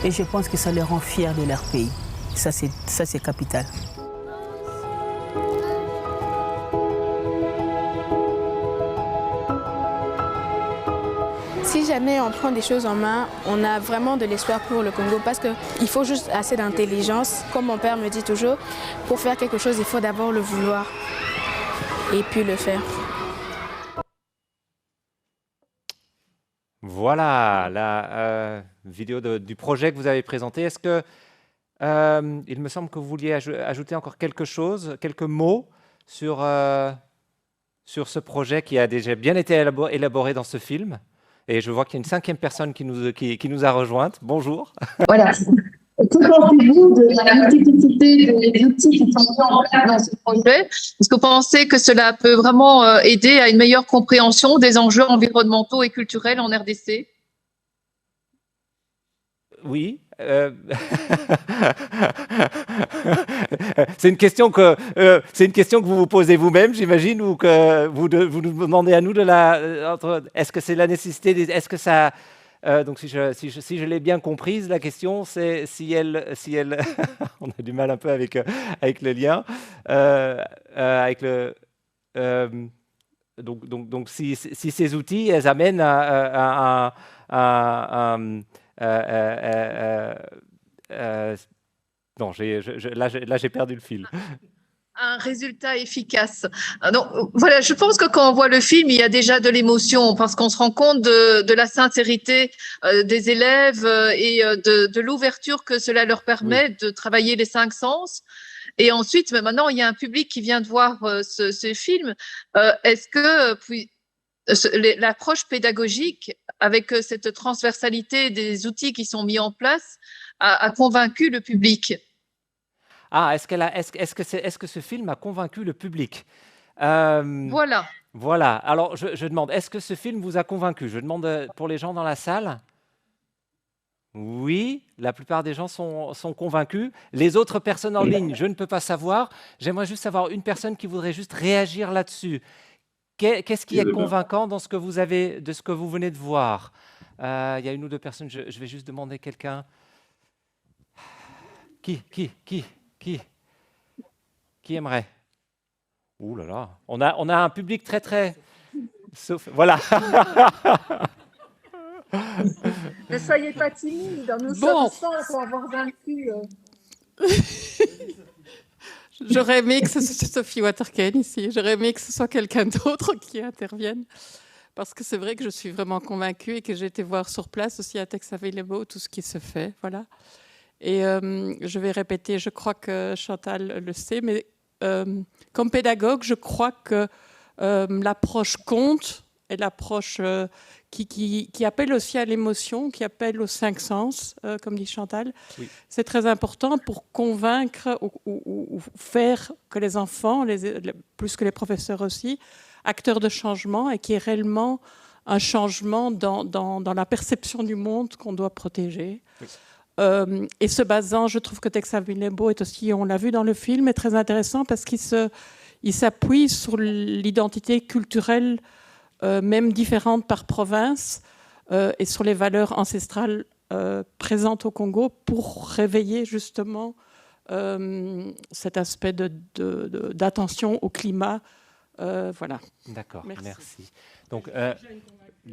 Et je pense que ça les rend fiers de leur pays. Ça, c'est capital. Si jamais on prend des choses en main, on a vraiment de l'espoir pour le Congo parce qu'il faut juste assez d'intelligence. Comme mon père me dit toujours, pour faire quelque chose, il faut d'abord le vouloir et puis le faire. Voilà la vidéo du projet que vous avez présenté. Est-ce que il me semble que vous vouliez ajouter encore quelque chose, quelques mots sur ce projet qui a déjà bien été élaboré dans ce film. Et je vois qu'il y a une 5e personne qui nous a rejointe. Bonjour. Voilà. Que pensez-vous de la multiplicité des outils qui sont mis en place dans ce projet? Est-ce que vous pensez que cela peut vraiment aider à une meilleure compréhension des enjeux environnementaux et culturels en RDC? Oui. C'est une question que vous vous posez vous-même, j'imagine, ou que vous nous demandez à nous de la. Est-ce que c'est la nécessité? Est-ce que ça donc si je l'ai bien comprise, la question c'est si elle on a du mal un peu avec le lien, avec le donc si ces outils elles amènent à non, là j'ai perdu le fil. Un résultat efficace. Donc, voilà, je pense que quand on voit le film, il y a déjà de l'émotion parce qu'on se rend compte de la sincérité des élèves et de l'ouverture que cela leur permet de travailler les 5 sens. Et ensuite, maintenant, il y a un public qui vient de voir ce film. Est-ce que l'approche pédagogique, avec cette transversalité des outils qui sont mis en place, a convaincu le public? Ah, est-ce que ce film a convaincu le public? Voilà. Voilà. Alors, je demande, est-ce que ce film vous a convaincu? Je demande pour les gens dans la salle. Oui, la plupart des gens sont convaincus. Les autres personnes en ligne, je ne peux pas savoir. J'aimerais juste savoir une personne qui voudrait juste réagir là-dessus. Qu'est-ce qui est convaincant dans ce que vous venez de voir? Il y a une ou deux personnes, je vais juste demander quelqu'un. Qui aimerait? Ouh là là, on a un public très... Sauf, voilà. Ne soyez pas timide, nous sommes 100 pour avoir vaincu. J'aurais aimé que ce soit Sophie Waterkane ici. J'aurais aimé que ce soit quelqu'un d'autre qui intervienne. Parce que c'est vrai que je suis vraiment convaincue et que j'ai été voir sur place aussi à Texaville-les-Beaux tout ce qui se fait. Voilà. Et je vais répéter, je crois que Chantal le sait, mais comme pédagogue, je crois que l'approche compte et l'approche qui appelle aussi à l'émotion, qui appelle aux 5 sens, comme dit Chantal, oui. C'est très important pour convaincre ou faire que les enfants, plus que les professeurs aussi, acteurs de changement et qu'il y ait réellement un changement dans la perception du monde qu'on doit protéger. Oui. Et se basant, je trouve que Texaville-les-Beaux est aussi, on l'a vu dans le film, est très intéressant parce qu'il s'appuie sur l'identité culturelle, même différente par province, et sur les valeurs ancestrales présentes au Congo pour réveiller justement cet aspect d'attention au climat. Voilà. D'accord, merci. Donc,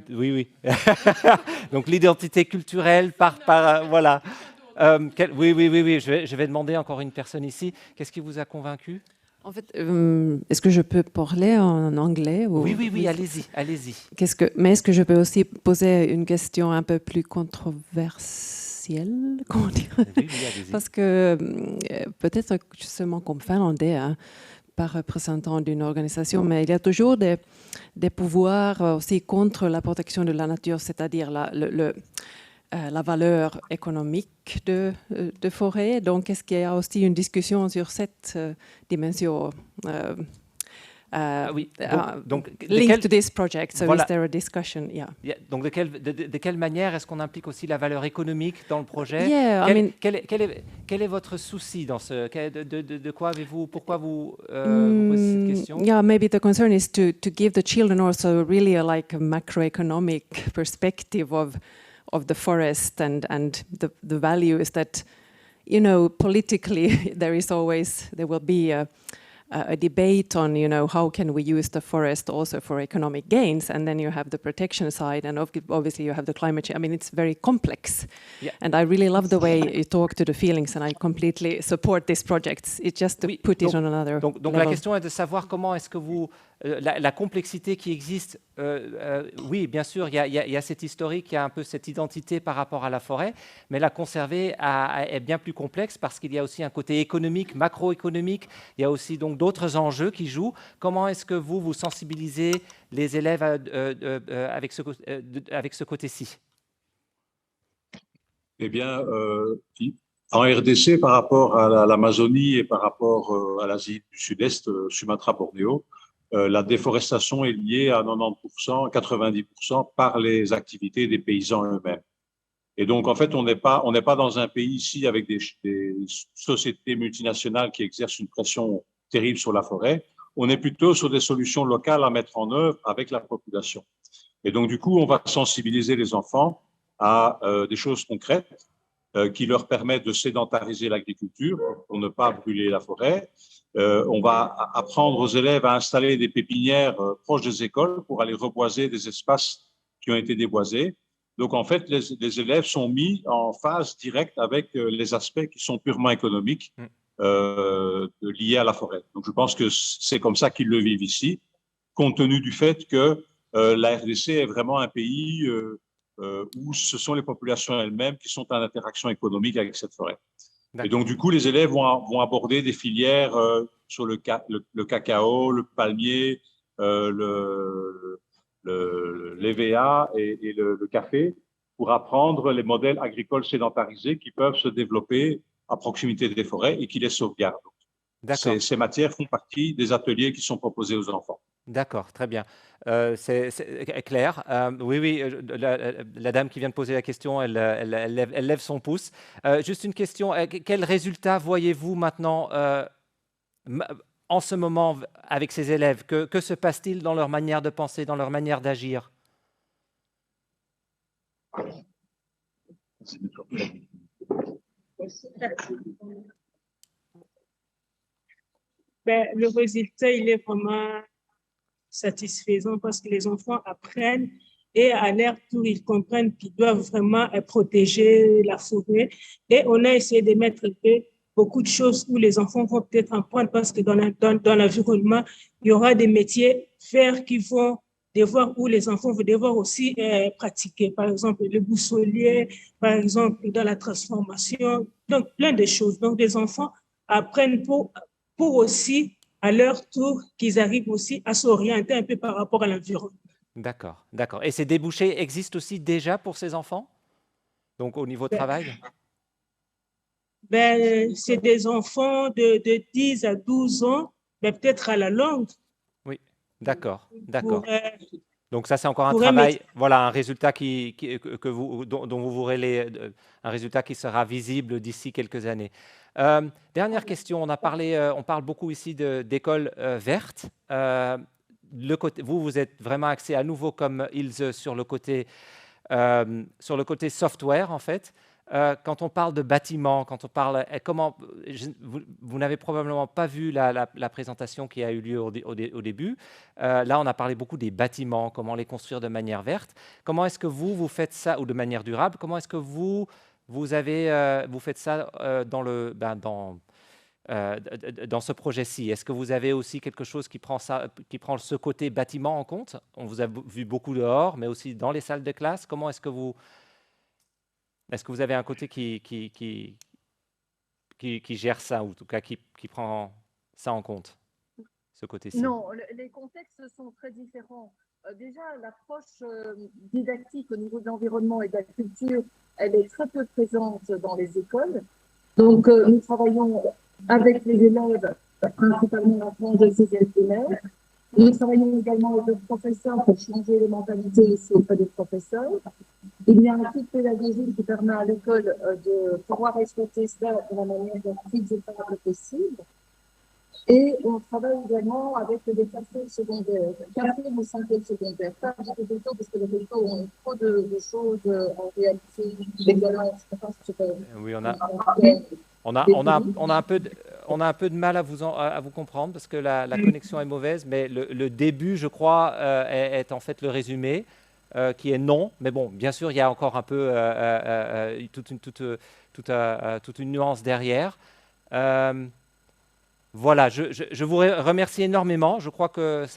oui. Donc l'identité culturelle voilà. Oui. Je vais demander encore une personne ici. Qu'est-ce qui vous a convaincu? En fait, est-ce que je peux parler en anglais ou... Oui, allez-y. Mais est-ce que je peux aussi poser une question un peu plus controversielle, comment dire? Oui, parce que peut-être justement comme Finlandais, pas représentant d'une organisation, mais il y a toujours des pouvoirs aussi contre la protection de la nature, c'est-à-dire la valeur économique de forêt. Donc, est-ce qu'il y a aussi une discussion sur cette dimension oui. Donc linked to this project? So, voilà. Is there a discussion? Yeah. Donc, de quelle manière est-ce qu'on implique aussi la valeur économique dans le projet? Quel est votre souci dans ce? De quoi avez-vous? Pourquoi vous posez cette question? Yeah, maybe the concern is to give the children also really a macroeconomic perspective of the forest and the values that, politically there will be a debate on, how can we use the forest also for economic gains, and then you have the protection side, and obviously you have the climate change. I mean, it's very complex. Yeah. And I really love the way you talk to the feelings, and I completely support these projects. It's just to put it on another donc level. La question est de savoir comment est-ce que vous... la complexité qui existe, oui, bien sûr, il y a cette historique, il y a un peu cette identité par rapport à la forêt, mais la conserver est bien plus complexe parce qu'il y a aussi un côté économique, macroéconomique, il y a aussi donc d'autres enjeux qui jouent. Comment est-ce que vous sensibilisez les élèves avec ce côté-ci? Eh bien, En RDC, par rapport à l'Amazonie et par rapport à l'Asie du Sud-Est, Sumatra, Bornéo, la déforestation est liée à 90%, 90% par les activités des paysans eux-mêmes. Et donc, en fait, on n'est pas dans un pays ici avec des sociétés multinationales qui exercent une pression terrible sur la forêt. On est plutôt sur des solutions locales à mettre en œuvre avec la population. Et donc, du coup, on va sensibiliser les enfants à des choses concrètes qui leur permettent de sédentariser l'agriculture pour ne pas brûler la forêt. On va apprendre aux élèves à installer des pépinières proches des écoles pour aller reboiser des espaces qui ont été déboisés. Donc, en fait, les élèves sont mis en phase directe avec les aspects qui sont purement économiques liés à la forêt. Donc, je pense que c'est comme ça qu'ils le vivent ici, compte tenu du fait que la RDC est vraiment un pays où ce sont les populations elles-mêmes qui sont en interaction économique avec cette forêt. Et donc, du coup, les élèves vont aborder des filières sur le cacao, le palmier, l'EVA et le café pour apprendre les modèles agricoles sédentarisés qui peuvent se développer à proximité des forêts et qui les sauvegardent. Ces matières font partie des ateliers qui sont proposés aux enfants. D'accord, très bien. C'est clair. Oui, la dame qui vient de poser la question, elle lève son pouce. Juste une question, quel résultat voyez-vous maintenant en ce moment avec ces élèves? Que se passe-t-il dans leur manière de penser, dans leur manière d'agir? Le résultat, il est vraiment satisfaisant parce que les enfants apprennent et à leur tour, ils comprennent qu'ils doivent vraiment protéger la forêt. Et on a essayé de mettre beaucoup de choses où les enfants vont peut-être apprendre parce que dans l'environnement, il y aura des métiers faire qui vont devoir, où les enfants vont devoir aussi pratiquer. Par exemple, le boussolier, par exemple, dans la transformation. Donc, plein de choses. Donc, les enfants apprennent pour aussi, à leur tour, qu'ils arrivent aussi à s'orienter un peu par rapport à l'environnement. D'accord, d'accord. Et ces débouchés existent aussi déjà pour ces enfants? Donc, au niveau travail? C'est des enfants de 10 à 12 ans, mais peut-être à la longue. Oui, d'accord, d'accord. Donc ça, c'est encore un travail, voilà, un résultat dont vous verrez un résultat qui sera visible d'ici quelques années. Dernière question, on parle beaucoup ici d'écoles vertes. Vous êtes vraiment axé à nouveau comme Ilse sur le côté software en fait. Quand on parle de bâtiments, quand on parle, vous n'avez probablement pas vu la présentation qui a eu lieu au début. Là, on a parlé beaucoup des bâtiments, comment les construire de manière verte. Comment est-ce que vous faites ça, ou de manière durable? Comment est-ce que vous faites ça dans ce projet-ci? Est-ce que vous avez aussi quelque chose qui prend ce côté bâtiment en compte? On vous a vu beaucoup dehors, mais aussi dans les salles de classe. Comment est-ce que vous avez un côté qui gère ça, ou en tout cas qui prend ça en compte, ce côté-ci? Non, les contextes sont très différents. Déjà, l'approche didactique au niveau de l'environnement et de la culture, elle est très peu présente dans les écoles. Donc, nous travaillons avec les élèves, principalement en France de 6e primaire. Nous travaillons également avec les professeurs pour changer les mentalités ici auprès des professeurs. Il y a un kit pédagogique qui permet à l'école de pouvoir exploiter cela de la manière la plus équitable possible. Et on travaille également avec des cafés secondaires, 4e ou 5e secondaire. Pas avec les réseaux, parce que les réseaux ont trop de choses en réalité. Oui, on a un peu de mal à vous comprendre parce que la connexion est mauvaise, mais le début, je crois, est en fait le résumé, qui est non. Mais bon, bien sûr, il y a encore un peu toute une nuance derrière. Voilà, je vous remercie énormément. Je crois que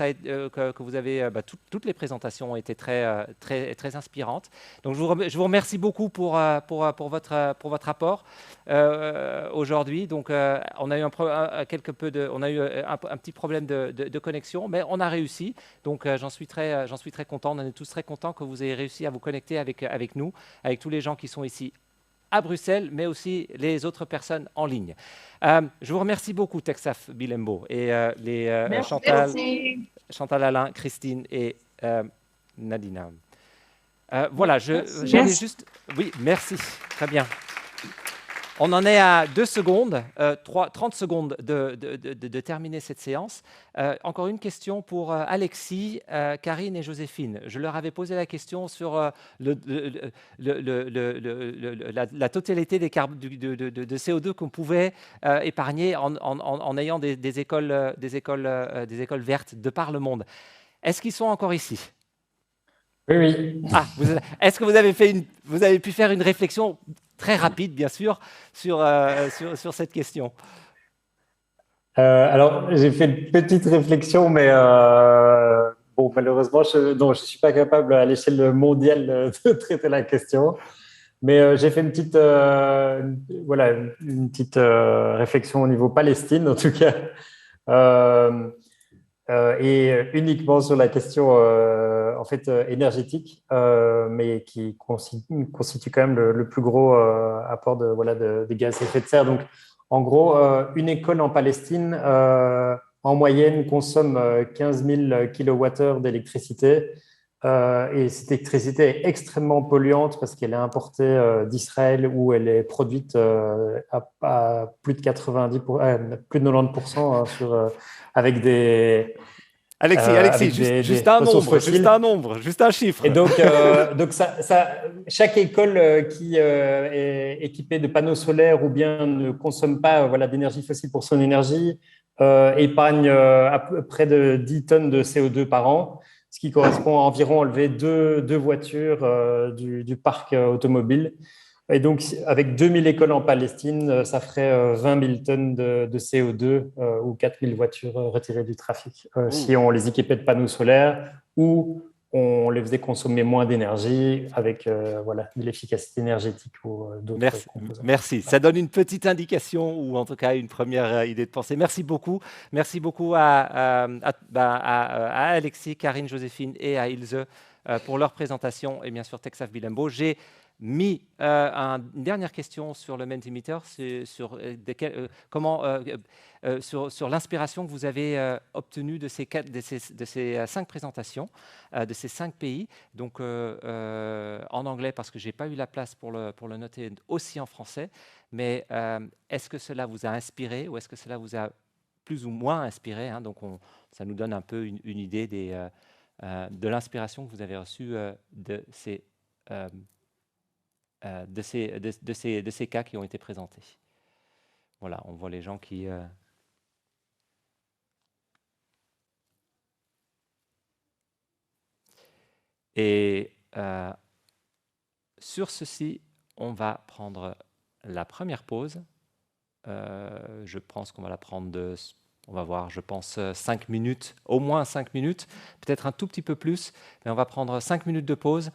vous avez toutes les présentations ont été très inspirantes. Donc je vous remercie beaucoup pour votre apport aujourd'hui. Donc on a eu un petit problème de connexion, mais on a réussi. Donc j'en suis très content. On est tous très contents que vous ayez réussi à vous connecter avec nous, avec tous les gens qui sont ici à Bruxelles, mais aussi les autres personnes en ligne. Je vous remercie beaucoup, Texaf Bilembo, et Chantal Alain, Christine et Nadina. Voilà, j'allais juste... Oui, merci, très bien. On en est à 2 secondes, 30 secondes de terminer cette séance. Encore une question pour Alexis, Karine et Joséphine. Je leur avais posé la question sur la totalité de CO2 qu'on pouvait épargner en ayant des écoles vertes de par le monde. Est-ce qu'ils sont encore ici ? Oui, oui. Ah, est-ce que vous avez pu faire une réflexion très rapide, bien sûr, sur cette question? Alors, j'ai fait une petite réflexion, mais bon, malheureusement, je suis pas capable à l'échelle mondiale de traiter la question. Mais j'ai fait une petite, réflexion au niveau Palestine, en tout cas, et uniquement sur la question énergétique, mais qui constitue quand même le plus gros apport de gaz à effet de serre. Donc, en gros, une école en Palestine, en moyenne, consomme 15 000 kWh d'électricité. Et cette électricité est extrêmement polluante parce qu'elle est importée d'Israël, où elle est produite à plus de 90%, avec des... Alexis, juste un nombre, juste un chiffre. Et donc chaque école qui est équipée de panneaux solaires ou bien ne consomme pas d'énergie fossile pour son énergie épargne à peu près de 10 tonnes de CO2 par an, ce qui correspond à environ enlever deux voitures du parc automobile. Et donc, avec 2000 écoles en Palestine, ça ferait 20 000 tonnes de CO2 ou 4000 voitures retirées du trafic si on les équipait de panneaux solaires ou on les faisait consommer moins d'énergie avec de l'efficacité énergiétique ou d'autres composants. Merci. Ça donne une petite indication ou en tout cas une première idée de pensée. Merci beaucoup. Merci beaucoup à Alexis, Karine, Joséphine et à Ilse pour leur présentation et bien sûr Texaf Bilembo. J'ai mis une dernière question sur le Mentimeter, sur l'inspiration que vous avez obtenue de ces 5 présentations, de ces 5 pays. Donc en anglais, parce que je n'ai pas eu la place pour le noter aussi en français. Mais est-ce que cela vous a inspiré ou est-ce que cela vous a plus ou moins inspiré, hein? Donc ça nous donne un peu une idée de l'inspiration que vous avez reçue de ces cas qui ont été présentés. Voilà, on voit les gens qui... Et sur ceci, on va prendre la première pause. Je pense qu'on va la prendre on va voir, je pense, 5 minutes, au moins 5 minutes, peut-être un tout petit peu plus, mais on va prendre 5 minutes de pause.